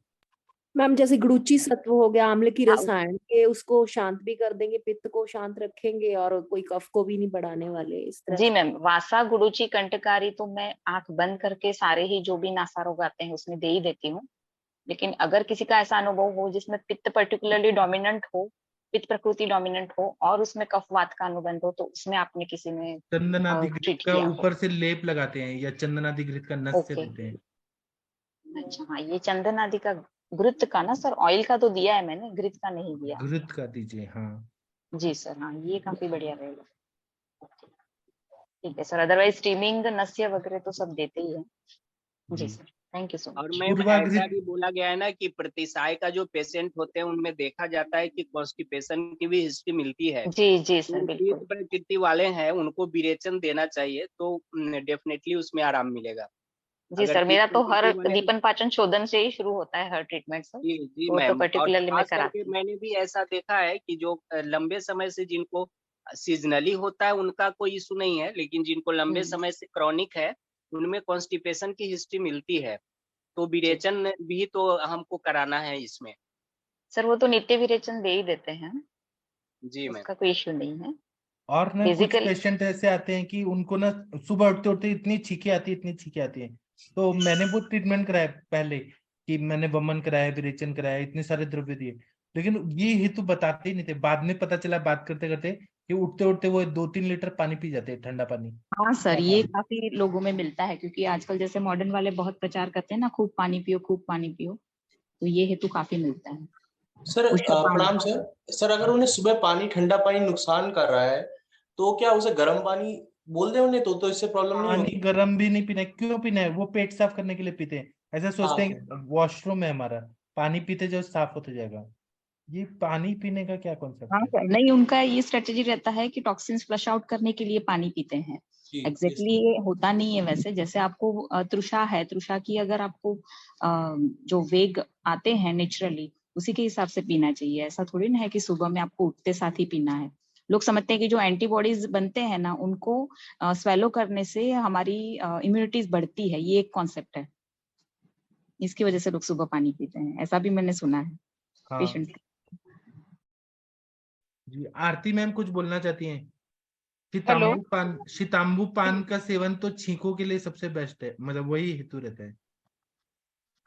मैम जैसे गुड़ूची सत्व हो गया, आम्ल की हाँ रसायन के, उसको शांत भी कर देंगे, पित्त को शांत रखेंगे और कोई कफ को भी नहीं बढ़ाने वाले, इस तरह जी से। मैम, वासा, गुडुचि, कंटकारी तो मैं आंख बंद करके सारे ही जो भी नासा रोग आते हैं उसमें दे ही देती हूँ। लेकिन अगर किसी का ऐसा अनुभव हो जिसमें पित्त पर्टिकुलरली डोमिनेंट हो, पित्त प्रकृति डोमिनेंट हो और उसमें कफवात का अनुबंध हो, तो उसमें आपने किसी ने चंदनादि घृत ट्रीट का किया हो? ऊपर से लेप लगाते हैं या चंदनादि घृत का नस्य ओके, देते हैं। अच्छा हाँ, ये चंदन आदि का, घृत का ना सर, ऑयल का तो दिया है मैंने, घृत का नहीं दिया। घृत का दीजिए, हाँ। जी सर, हाँ ये काफी बढ़िया रहेगा। ठीक है सर, अदरवाइज स्टीमिंग, नस्य वगैरह तो सब देते ही है। जी जी, सर, थैंक यू सो और मच। मैम ऐसा पूर्वाघृत। भी बोला गया है ना कि प्रतिसाय का जो पेशेंट होते हैं उनमें देखा जाता है कि कॉन्स्टिपेशन की भी हिस्ट्री मिलती है। जी जी सर तो पीत बिल्कुल। प्रकृति वाले हैं उनको विरेचन देना चाहिए, तो डेफिनेटली उसमें आराम मिलेगा। जी अगर सर, पीत मेरा तो हर प्रकृति वाले, दीपन पाचन शोधन से ही शुरू होता है हर ट्रीटमेंट सर, जी जी वो तो मैम, और पर्टिकुलरली मैं खास करके कराती हूँ। मैंने भी ऐसा देखा है कि जो लंबे समय से जिनको सीजनली होता है उनका कोई इशू नहीं है, लेकिन जिनको लंबे समय से क्रॉनिक है उनमें कॉन्स्टिपेशन की हिस्ट्री मिलती है, तो जी विरेचन भी तो हमको कराना है इसमें। सर, वो तो नित्य विरेचन दे ही देते हैं, जी मैम। उसका कोई इश्यू नहीं है। और ना कुछ फिजिकल, पेशेंट ऐसे आते हैं कि उनको ना सुबह उठते उठते इतनी छींकें आती है, इतनी छींकें आती है। तो मैंने वो ट्रीटमेंट कराया पहले, कि मैंने वमन कराया, विरेचन कराया, इतने सारे द्रव्य दिए, लेकिन ये हेतु बताते ही नहीं थे। बाद में पता चला बात करते करते कि उठते उठते वो 2-3 लीटर पानी पी जाते हैं, ठंडा पानी। हाँ सर, ये पानी। काफी लोगों में मिलता है, क्योंकि आजकल जैसे मॉडर्न वाले बहुत प्रचार करते हैं ना, खूब पानी पियो, खूब पानी पियो, तो ये हेतु काफी मिलता है। सर उष्ण पानी। प्रणाम सर। सर अगर उन्हें सुबह पानी, ठंडा पानी नुकसान कर रहा है, तो क्या उसे गर्म पानी बोल दे उन्हें, तो इससे प्रॉब्लम नहीं पानी होगी? गर्म भी नहीं पीना है। क्यों पीना है? वो पेट साफ करने के लिए पीते हैं। ऐसा सोचते हैं कि वॉशरूम है हमारा, पानी पीते जाओ साफ होते जाएगा। ये पानी पीने का क्या कॉन्सेप्ट हाँ है? सर, नहीं, उनका ये स्ट्रेटेजी रहता है कि टॉक्सिन्स फ्लश आउट करने के लिए पानी पीते हैं। जी, एग्जैक्टली ये होता नहीं है वैसे। जैसे आपको तृषा है, तृषा की अगर आपको जो वेग आते हैं नेचुरली, उसी के हिसाब से पीना चाहिए। ऐसा थोड़ी ना है कि सुबह में आपको उठते साथ ही पीना है। लोग समझते हैं कि जो एंटीबॉडीज बनते हैं ना, उनको स्वेलो करने से हमारी इम्यूनिटीज बढ़ती है, ये एक कॉन्सेप्ट है। इसकी वजह से लोग सुबह पानी पीते हैं, ऐसा भी मैंने सुना है हाँ पेशेंट। जी। आरती मैम कुछ बोलना चाहती हैं? हेलो। शिताम्बू पान का सेवन तो छींकों के लिए सबसे बेस्ट है, मतलब वही हेतु रहता है।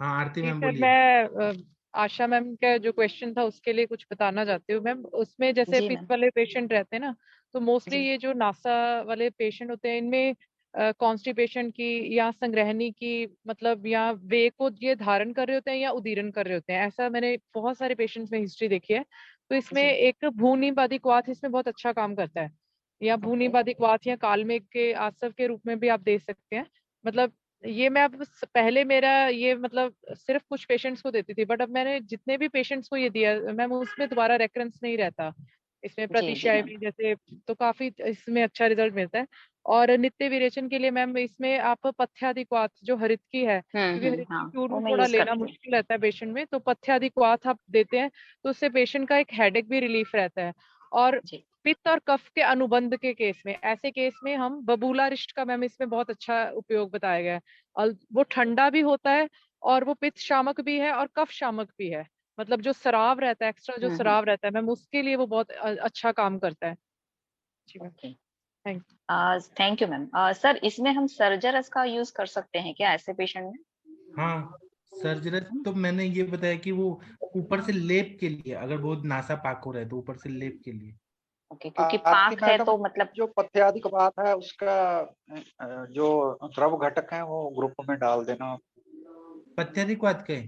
हाँ आरती जी मैम सर, बोलिए। मैं आशा मैम का जो क्वेश्चन था उसके लिए कुछ बताना चाहती हूँ मैम। उसमें जैसे जी पित्त मैम। वाले पेशेंट रहते हैं ना, तो मोस्टली जी ये जो नासा वाले पेशेंट होते हैं, इनमें कॉन्स्टिपेशन की या संग्रहणी की, मतलब या वे को ये धारण कर रहे होते हैं या उदीरन कर रहे होते हैं। ऐसा मैंने बहुत सारे पेशेंट्स में हिस्ट्री देखी है। तो इसमें जी एक भ्रूणिबाधिक वात इसमें बहुत अच्छा काम करता है, या ओके। भ्रूणिबाधिक वात या कालमेघ के आसव के रूप में भी आप दे सकते हैं। मतलब ये मैं अब पहले मेरा ये मतलब सिर्फ कुछ पेशेंट्स को देती थी, बट अब मैंने जितने भी पेशेंट्स को ये दिया मैम, उसमें दोबारा रेकरेंस नहीं रहता। इसमें जी जी प्रतिशय मैम। भी जैसे, तो काफी इसमें अच्छा रिजल्ट मिलता है। और नित्य विरेचन के लिए मैम इसमें आप पथ्यादिक्वाथ जो हरितकी है, क्योंकि हरितकी हाँ, वो चूर्ण मैं थोड़ा यूज लेना करती हूँ। मुश्किल रहता है पेशेंट में, तो पथ्यादिक्वाथ आप देते हैं तो उससे पेशेंट का एक हेडेक भी रिलीफ रहता है। और जी पित्त और कफ के अनुबंध के केस में, ऐसे केस में हम बबूला रिष्ट का मैम इसमें बहुत अच्छा उपयोग बताया गया है। और वो ठंडा भी होता है, और वो पित्त शामक भी है और कफ शामक भी है। मतलब जो सराव रहता है, एक्स्ट्रा जो हम्म। सराव रहता है मैम, उसके लिए वो बहुत अच्छा काम करता है। जी ma'am. Okay. Thank thank you ma'am. Sir, इसमें हम सर्जरस का यूज कर सकते हैं क्या ऐसे पेशेंट में? हाँ सर्जरी तो मैंने ये बताया कि वो ऊपर से लेप के लिए, अगर बहुत नासा पाक हो रहा है तो ऊपर से लेप के लिए। ओके, क्योंकि आरती पाक है मैडम, तो मतलब। जो पथ्यादिक बात है उसका जो द्रव घटक है वो ग्रुप में डाल देना। पथ्यादिक्वाथ के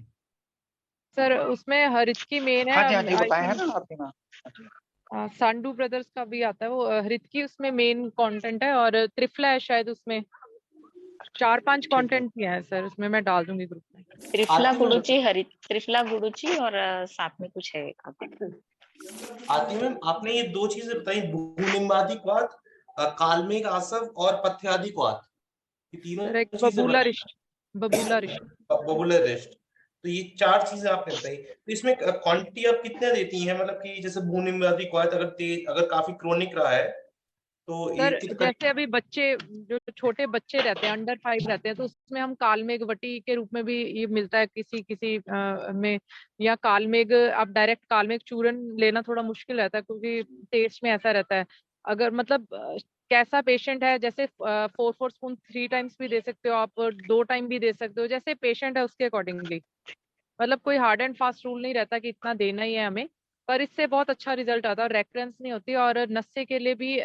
सर, उसमें हरितकी मेन है। हाँ जी, हाँ जी, आई बताए हैं थिंक ना आरती मैम। हाँ जी। सांडू ब्रदर्स का भी आता है वो, हरितकी उसमें मेन कंटेंट है, और त्रिफला है शायद उसमें। 4-5 ठीक है। कंटेंट किया है सर उसमें, मैं डाल दूंगी ग्रुप में। त्रिफला आरती मैम, गुडुची, त्रिफला गुडुची, और साथ में कुछ है आरती मैम, आपने ये दो चीजें बताई, भूनिम्बादिक्वाथ, कालमेघ आसव और पथ्यादिक्वाथ, ये सर एक तीनों चीजें बबूला बताई। रिष्ट, बबूला रिष्ट। बबुलर रेस्ट, तो ये चार चीजें आपने बताई। तो इसमें क्वांटिटी आप कितने देती हैं, मतलब कि जैसे भूनिम्बादिक्वाथ अगर तेज, अगर काफी क्रोनिक रहा है तो ये सर कितना? जैसे अभी बच्चे, जो छोटे बच्चे रहते हैं, अंडर 5 रहते हैं, तो उसमें हम कालमेघ वटी के रूप में भी ये मिलता है किसी किसी में। या कालमेघ, आप डायरेक्ट कालमेघ चूर्ण लेना थोड़ा मुश्किल रहता है, क्योंकि टेस्ट में ऐसा रहता है। अगर मतलब कैसा पेशेंट है, जैसे 4 स्पून 3 टाइम्स भी दे सकते हो आप, 2 टाइम भी दे सकते हो, जैसे पेशेंट है उसके अकॉर्डिंगली। मतलब कोई हार्ड एंड फास्ट रूल नहीं रहता कि इतना देना ही है हमें। पर इससे बहुत अच्छा रिजल्ट आता है, रेकरेंस नहीं होती। और नस्से के लिए भी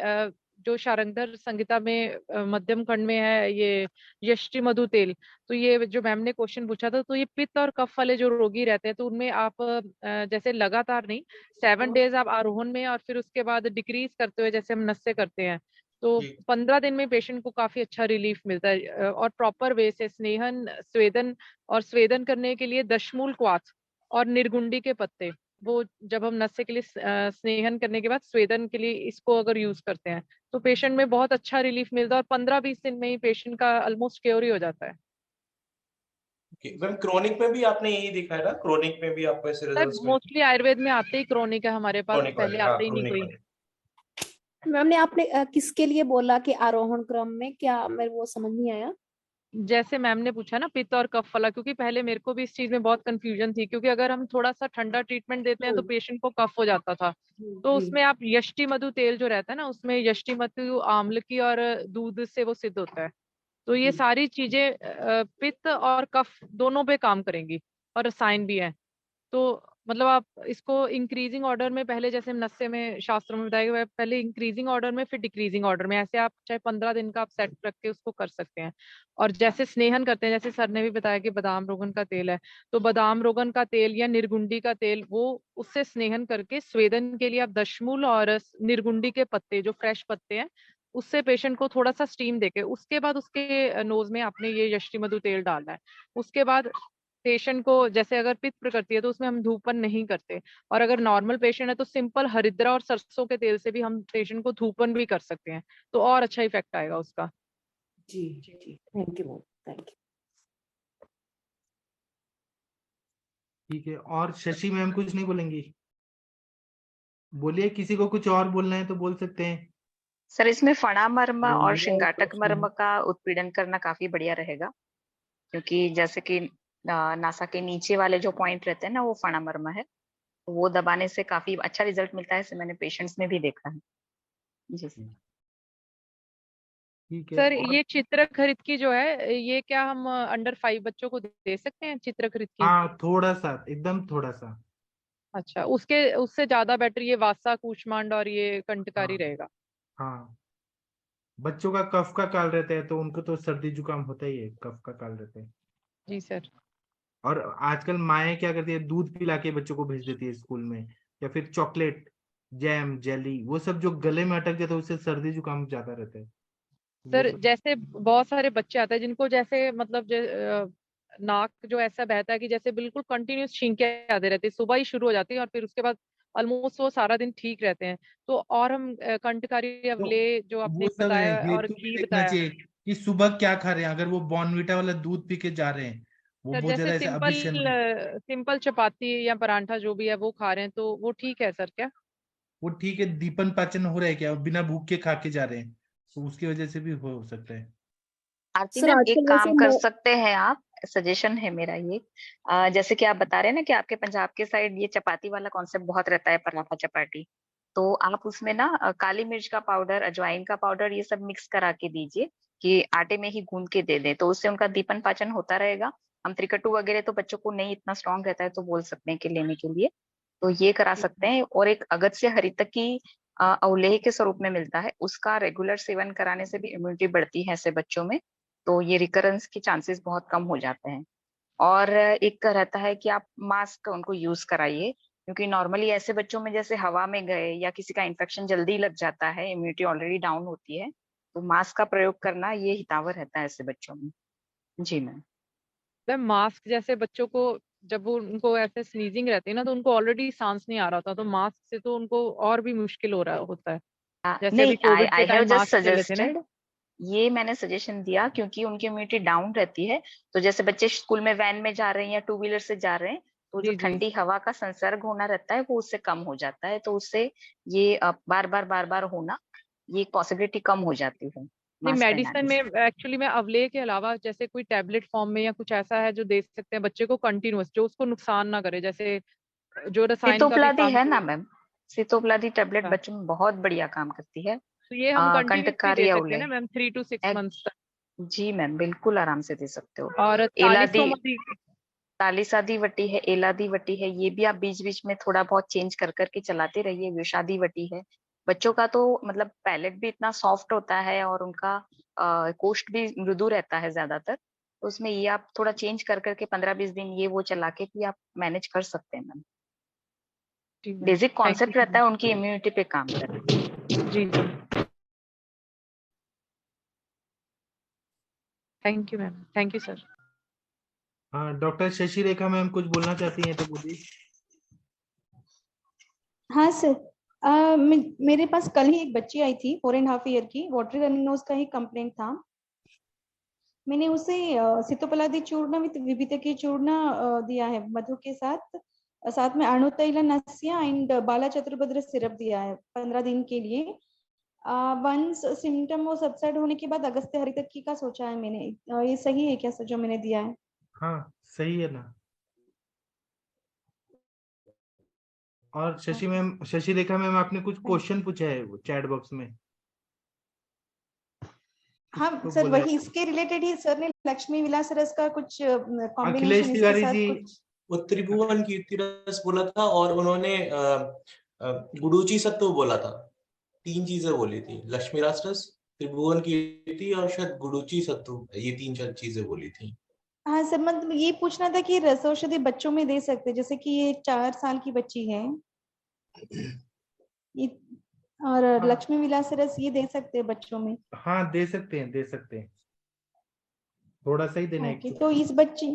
जो शारंगधर संहिता में मध्यम खंड में है ये यष्टि मधु तेल, तो ये जो मैम ने क्वेश्चन पूछा था, तो ये पित्त और कफ वाले जो रोगी रहते हैं, तो उनमें आप जैसे लगातार नहीं, 7 डेज आप आरोहण में, और फिर उसके बाद डिक्रीज करते हुए जैसे हम नस्से करते हैं, तो 15 दिन में पेशेंट को काफी अच्छा रिलीफ मिलता है। और प्रॉपर वे से स्नेहन, स्वेदन, और स्वेदन करने के लिए दशमूल क्वाथ और निर्गुंडी के पत्ते, वो जब हम नशे के लिए स्नेहन करने के बाद स्वेदन के लिए इसको अगर यूज करते हैं, तो पेशेंट में बहुत अच्छा रिलीफ मिलता है, और 15-20 दिन में ही पेशेंट का ऑलमोस्ट क्योर ही हो जाता है। मैम क्रोनिक में भी आपने यही देखा है ना? क्रोनिक में भी आपको ऐसे सर रिजल्ट्स मिले? मोस्टली आयुर्वेद में आते ही क्रोनिक है हमारे पास, क्रोनिक पहले वाले, हाँ आते ही नहीं क्रोनिक कोई। वाले। मैम ने आपने किसके लिए बोला कि आरोहण क्रम में, क्या मेरे वो समझ नहीं आया? जैसे मैम ने पूछा ना पित्त और कफ वाला, क्योंकि पहले मेरे को भी इस चीज में बहुत कंफ्यूजन थी, क्योंकि अगर हम थोड़ा सा ठंडा ट्रीटमेंट देते हैं तो पेशेंट को कफ हो जाता था। तो जी। उसमें आप यष्टि मधु तेल जो रहता है ना, उसमें यष्टि मधु आम्ल की और दूध से वो सिद्ध होता है। तो ये जी। सारी चीजें पित्त और कफ दोनों पे काम करेंगी, और रसायन भी है। तो मतलब आप इसको इंक्रीजिंग ऑर्डर में, पहले जैसे नस्से में शास्त्रों में बताया गया है, पहले इंक्रीजिंग ऑर्डर में फिर डिक्रीजिंग ऑर्डर में, ऐसे आप चाहे 15 दिन का आप सेट रख के उसको कर सकते हैं। और जैसे स्नेहन करते हैं, जैसे सर ने भी बताया कि बादाम रोगन का तेल है, तो बादाम रोगन का तेल या निर्गुंडी का तेल, वो उससे स्नेहन करके स्वेदन के लिए आप दशमूल और निर्गुंडी के पत्ते, जो फ्रेश पत्ते हैं, उससे पेशेंट को थोड़ा सा स्टीम देके उसके बाद उसके नोज में आपने ये यष्टि मधु तेल डालना है। उसके बाद पेशेंट को, जैसे अगर पित्त प्रकृति है तो उसमें हम धूपन नहीं करते, और अगर नॉर्मल पेशेंट है तो सिंपल हरिद्रा और सरसों के तेल से भी हम पेशेंट को धूपन भी कर सकते हैं, तो और अच्छा इफेक्ट आएगा उसका। जी जी, thank you ma'am, thank you. ठीक है, और शशि मैम कुछ नहीं बोलेंगी? बोलिए, किसी को कुछ और बोलना है तो बोल सकते हैं। सर इसमें फणा मर्म और मेरा एक श्रृंगाटक प्रश्न मर्म है। का उत्पीड़न करना काफी बढ़िया रहेगा, क्योंकि जैसे कि नासा के नीचे वाले जो पॉइंट रहते हैं ना, वो फणा मर्म है, तो वो दबाने से काफी अच्छा रिजल्ट मिलता है, इसे मैंने पेशेंट्स में भी देखा है। जी सर। ठीक है, सर और ये चित्र खरीद की जो है, ये क्या हम अंडर 5 बच्चों को दे सकते हैं चित्र खरीद की? हाँ, थोड़ा सा, एकदम थोड़ा सा। अच्छा, उसके उससे ज्यादा बेटर ये वासा कूष्मांड और ये कंटकारी हाँ रहेगा। हाँ, बच्चों का कफ का काल रहता है तो उनको तो सर्दी जुकाम होता ही है, कफ का काल रहता है। जी सर। और आजकल माएँ क्या करती है, दूध पिला के बच्चों को भेज देती है स्कूल में, या फिर चॉकलेट, जैम, जेली, वो सब जो गले में अटक जाता है उससे सर्दी जुकाम ज्यादा रहता है, वो सर सब। जैसे बहुत सारे बच्चे आते हैं जिनको जैसे मतलब नाक जो ऐसा बहता है कि जैसे बिल्कुल कंटिन्यूस छींके आते रहते हैं, सुबह ही शुरू हो जाती है और फिर उसके बाद ऑलमोस्ट वो सारा दिन ठीक रहते हैं, तो और हम कंटकारी तो अवले जो आपने वो सब है, बताया और हेतु भी घी देखना बताया। चाहिए कि सुबह क्या खा रहे हैं। अगर वो बॉर्नवीटा वाला दूध पी के जा रहे हैं, वो सर बहुत जैसे ज्यादा ऐसे सिंपल अभिषेक, सिंपल चपाती या परांठा जो भी है वो खा रहे हैं, तो वो ठीक है सर क्या? वो ठीक है, दीपन पाचन हो रहा है क्या, बिना भूख के खा के जा रहे हैं, तो उसकी वजह से भी हो सकता है। आरती सर मैम एक आजकल काम वैसे कर सकते हैं आप, सजेशन है मेरा ये, जैसे कि आप बता रहे हैं ना कि आपके पंजाब के साइड ये चपाती वाला कॉन्सेप्ट बहुत रहता है, पराठा चपाटी, तो आप उसमें ना काली मिर्च का पाउडर, अजवाइन का पाउडर, ये सब मिक्स करा के दीजिए, कि आटे में ही गूंद के दे दें, तो उससे उनका दीपन पाचन होता रहेगा। हम त्रिकटु वगैरह तो बच्चों को नहीं इतना स्ट्रांग रहता है, तो बोल सकते हैं कि लेने के लिए, तो ये करा सकते हैं। और एक अगस्त्य हरितकी अवलेह के स्वरूप में मिलता है, उसका रेगुलर सेवन कराने से भी इम्यूनिटी बढ़ती है ऐसे बच्चों में, तो ये रिकरेंस के चांसेस बहुत कम हो जाते हैं। और एक रहता है कि आप मास्क उनको यूज कराइए, क्योंकि नॉर्मली ऐसे बच्चों में जैसे हवा में गए या किसी का इन्फेक्शन जल्दी लग जाता है, इम्यूनिटी ऑलरेडी डाउन होती है, तो मास्क का प्रयोग करना ये हितावह रहता है ऐसे बच्चों में। जी मैम। मतलब मास्क जैसे बच्चों को, जब वो उनको ऐसे स्नीजिंग रहती है ना, तो उनको ऑलरेडी सांस नहीं आ रहा था, तो मास्क से तो उनको और भी मुश्किल हो रहा होता है, जैसे नहीं, अभी आई कोविड के I have time just mask चले थे ना। सजेस्टेड, ये मैंने सजेशन दिया क्योंकि उनकी इम्यूनिटी डाउन रहती है, तो जैसे बच्चे स्कूल में वैन में जा रहे हैं या टू व्हीलर से जा रहे हैं, तो जो जी जी। ठंडी हवा का संसर्ग होना रहता है वो उससे कम हो जाता है, तो उससे ये बार बार होना, ये पॉसिबिलिटी कम हो जाती है नहीं, मास्क मेडिसिन पहनाने में से। एक्चुअली में अवलेह के अलावा जैसे कोई टैबलेट फॉर्म में या कुछ ऐसा है जो दे सकते हैं बच्चे को कंटिन्यूअस, जो उसको नुकसान ना करे, जैसे जो रसायन का भी सितोप्लादी काम है करे। ना मैम, सितोप्लादी टेबलेट अच्छा, बच्चों में बहुत बढ़िया काम करती है। तो ये हम कंटिन्यूअसली दे कंटकारी सकते हैं अवले, ना मैम, 3 to 6 मंथ्स तक? जी मैम बिल्कुल आराम से दे सकते हो। और एलादी, तालिसोमदी। तालिसादी वटी है, एलादी वटी है, ये भी आप बीच बीच में थोड़ा बहुत चेंज कर करके चलाते रहिए। विषादी वटी है, बच्चों का तो मतलब पैलेट भी इतना सॉफ्ट होता है और उनका कोष्ठ भी मृदु रहता है ज्यादातर, तो उसमें ये आप थोड़ा चेंज कर करके 15-20 दिन ये वो चला के भी आप मैनेज कर सकते हैं मैम। जी मैम, बेसिक थैंक कॉन्सेप्ट रहता यू। है उनकी इम्यूनिटी पे काम करना। जी जी, thank you ma'am, thank you sir. हाँ, डॉक्टर शशि रेखा मैम कुछ बोलना चाहती हैं तो बोलिए। हाँ सर, मेरे पास कल ही एक बच्ची आई थी 4.5 ईयर की, वाटरी रनिंग नोज का ही कंप्लेंट था। मैंने उसे सितोपलादी चूर्ण विद विभितकी चूर्ण दिया है मधु के साथ, साथ में अणुतैल नस्या एंड बाला चतुर्भद्र सिरप दिया है 15 दिन के लिए। वंस सिम्टम वो सबसाइड होने के बाद अगस्त्य हरितकी का सोचा है मैंने। ये सही है क्या सर जो मैंने दिया है? हाँ, सही है ना। और शशि मैम, शशि रेखा मैम, आपने कुछ क्वेश्चन पूछा है चैट बॉक्स में? हाँ तो सर, बोला है वही इसके रिलेटेड ही सर ने लक्ष्मी विलास रस का कुछ कॉम्बिनेशन अखिलेश इसके तिवारी साथ जी, कुछ। वो त्रिभुवन कीर्तिरस बोला था और उन्होंने गुडुची सत्व बोला था। 3 चीजें बोली थी, लक्ष्मी रस, त्रिभुवन कीर्ति और शायद गुडुची सत्व, ये 3-4 चीजें बोली थी। हाँ सर, मतलब ये पूछना था कि रस औषधि बच्चों में दे सकते, जैसे कि ये 4 साल की बच्ची है ये, और हाँ। लक्ष्मी विलास रस ये दे सकते हैं बच्चों में? हाँ दे सकते हैं, दे सकते हैं, थोड़ा सा ही देना है। ओके, तो इस बच्ची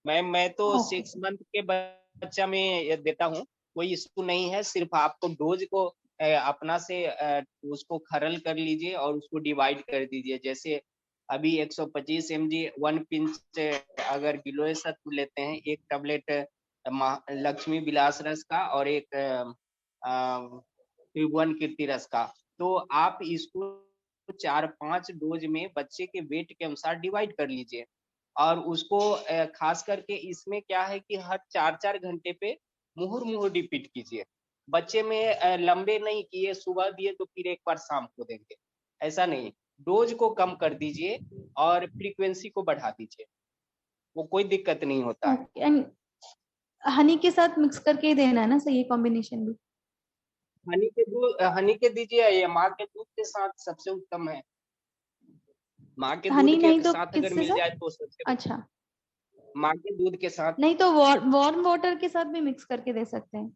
मैम मैं तो ओके 6 मंथ के बच्चा में ये देता हूँ, कोई इशू नहीं है। सिर्फ आपको डोज को अपना से उसको खरल कर लीजिए और उसको डिवाइड कर दीजिए। जैसे अभी 125 mg 1 पिंच अगर गिलोय सत्व लेते हैं, 1 टैबलेट लक्ष्मी विलास रस का और 1 त्रिभुवन कीर्ति रस का, तो आप इसको 4-5 डोज में बच्चे के वेट के अनुसार डिवाइड कर लीजिए। और उसको खास करके इसमें क्या है कि हर 4-4 घंटे पे मुहुर्मुहु रिपीट कीजिए। बच्चे में लंबे नहीं किए, सुबह दिए तो फिर एक बार शाम को देंगे, ऐसा नहीं। डोज को कम कर दीजिए और फ्रीक्वेंसी को बढ़ा दीजिए, वो कोई दिक्कत नहीं होता है। एंड हनी के साथ मिक्स करके ही देना है ना सर, ये कॉम्बिनेशन भी? हनी के दीजिए या माँ के दूध के साथ सबसे उत्तम है। माँ के हनी दूध के नहीं तो साथ अगर किससे मिल सर? जाए तो सबसे अच्छा, माँ के दूध के साथ। नहीं तो वार्म वाटर के साथ भी मिक्स करके दे सकते हैं?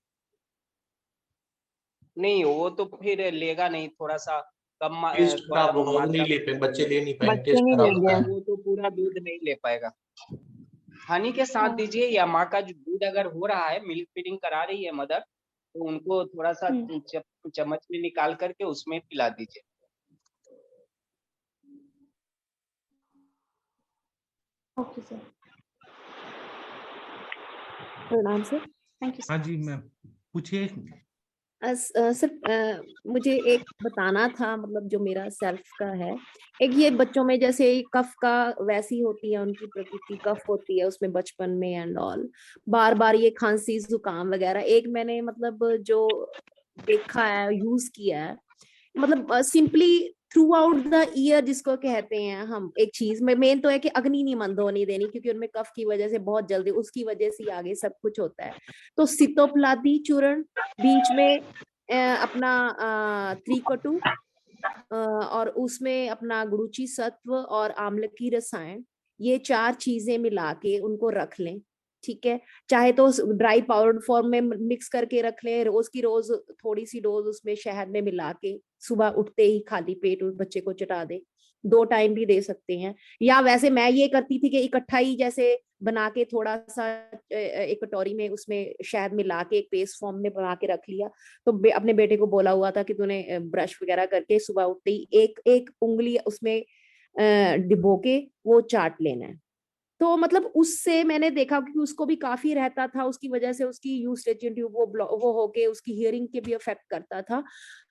नहीं, वो तो फिर लेगा नहीं, थोड़ा सा कम टेस्ट थोड़ा खराब होगा, वो नहीं मात्रा ले पाएंगे, बच्चे ले नहीं पाएंगे, बच्चे टेस्ट नहीं खराब लेंगे। होता है। वो तो पूरा दूध नहीं ले पाएगा। हनी के साथ दीजिए, या माँ का जो दूध अगर हो रहा है, मिल्क फीडिंग करा रही है मदर, तो उनको थोड़ा सा चम्मच में निकाल करके उसमें पिला दीजिए। ओके सर, प्रणाम सर। थैंक यू हाँ सर। जी मैम, पूछिए। सर मुझे एक बताना था, मतलब जो मेरा सेल्फ का है, एक ये बच्चों में जैसे कफ का वैसी होती है उनकी प्रकृति, कफ होती है उसमें बचपन में एंड ऑल, बार बार ये खांसी जुकाम वगैरह। एक मैंने मतलब जो देखा है, यूज किया है, मतलब simply through out the year जिसको कहते हैं हम, एक चीज में मेन तो है कि अग्नि नहीं मंद होने देनी, क्योंकि उनमें कफ की वजह से बहुत जल्दी, उसकी वजह से आगे सब कुछ होता है। तो सितोपलादी चूर्ण, बीच में अपना त्रिकटु, और उसमें अपना गुरुची सत्व और आम्ल की रसायन, ये 4 चीजें मिला के उनको रख लें, ठीक है। चाहे तो ड्राई पाउडर फॉर्म में मिक्स करके रख लें, रोज की रोज थोड़ी सी डोज उसमें शहद में मिला के सुबह उठते ही खाली पेट उस बच्चे को चटा दे। 2 टाइम भी दे सकते हैं, या वैसे मैं ये करती थी कि इकट्ठा ही जैसे बना के थोड़ा सा एक कटोरी में उसमें शहद मिला के एक पेस्ट फॉर्म में बना के रख लिया। तो अपने बेटे को बोला हुआ था कि तूने ब्रश वगैरह करके सुबह उठते ही एक एक उंगली उसमें डिबो के वो चाट लेना है। तो मतलब उससे मैंने देखा कि उसको भी काफी रहता था, उसकी वजह से उसकी यूस्टेचियन ट्यूब वो होके उसकी हियरिंग के भी अफेक्ट करता था।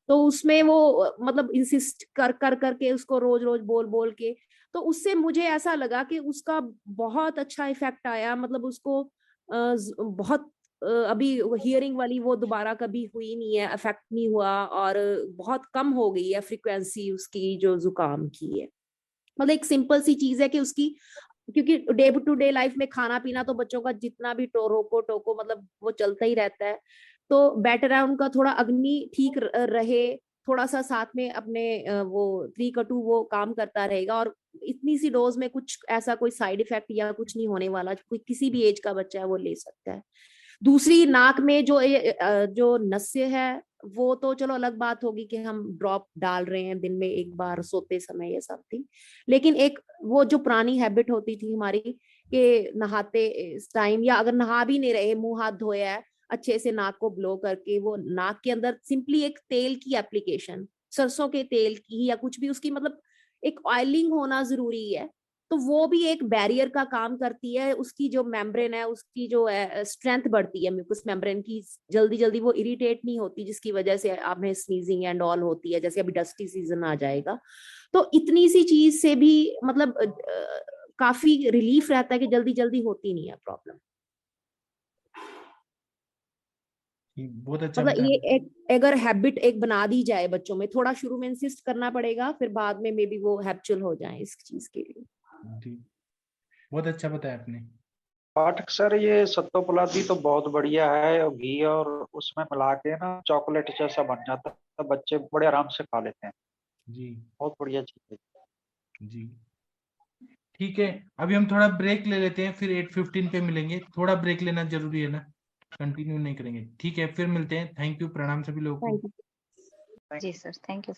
तो उसमें वो मतलब इंसिस्ट कर कर करके उसको रोज रोज बोल बोल के, तो उससे मुझे ऐसा लगा कि उसका बहुत अच्छा इफेक्ट आया। मतलब उसको बहुत अभी हियरिंग वाली वो दोबारा कभी हुई नहीं है, अफेक्ट नहीं हुआ, और बहुत कम हो गई है फ्रीक्वेंसी उसकी जो जुकाम की है। मतलब एक सिंपल सी चीज है कि उसकी, क्योंकि डे टू डे लाइफ में खाना पीना तो बच्चों का जितना भी रोको टोको मतलब वो चलता ही रहता है। तो बेटर है उनका थोड़ा अग्नि ठीक रहे, थोड़ा सा साथ में अपने वो त्रिकटु वो काम करता रहेगा, और इतनी सी डोज में कुछ ऐसा कोई साइड इफेक्ट या कुछ नहीं होने वाला, कोई किसी भी एज का बच्चा है वो ले सकता है। दूसरी नाक में जो नस्य है वो तो चलो अलग बात होगी कि हम ड्रॉप डाल रहे हैं दिन में एक बार सोते समय या समथिंग, लेकिन एक वो जो पुरानी हैबिट होती थी हमारी कि नहाते इस टाइम, या अगर नहा भी नहीं रहे, मुंह हाथ धोया है अच्छे से, नाक को ब्लो करके वो नाक के अंदर सिंपली एक तेल की एप्लीकेशन, सरसों के तेल की या कुछ भी उसकी, मतलब एक ऑयलिंग होना जरूरी है। तो वो भी एक बैरियर का काम करती है, उसकी जो मेम्ब्रेन है उसकी जो स्ट्रेंथ बढ़ती है, म्यूकस मेम्ब्रेन की, जल्दी जल्दी वो इरिटेट नहीं होती, जिसकी वजह से आप में स्नीजिंग एंड ऑल होती है, जैसे अभी डस्टी सीजन आ जाएगा। तो इतनी सी चीज से भी मतलब काफी रिलीफ रहता है कि जल्दी जल्दी होती नहीं है प्रॉब्लम। बहुत अच्छा मतलब बताया। ये एक अगर हैबिट एक बना दी जाए बच्चों में, थोड़ा शुरू में इंसिस्ट करना पड़ेगा, फिर बाद में मे बी वो हैबिचुअल हो जाए इस चीज के लिए। जी, बहुत अच्छा बताया आपने। पाठक सर, ये सत्तोपलादी तो बहुत बढ़िया है, और घी और उसमें मिला के ना चॉकलेट जैसा बन जाता है, बच्चे बड़े आराम से खा लेते हैं। जी बहुत बढ़िया चीज है। जी ठीक है, अभी हम थोड़ा ब्रेक ले लेते हैं, फिर 8:15 पे मिलेंगे। थोड़ा ब्रेक लेना जरूरी है ना, कंटिन्यू नहीं करेंगे। ठीक है, फिर मिलते हैं। थैंक यू, प्रणाम सभी लोगों को। Thank you. जी सर, थैंक यू।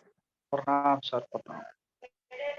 प्रणाम सर, प्रणाम।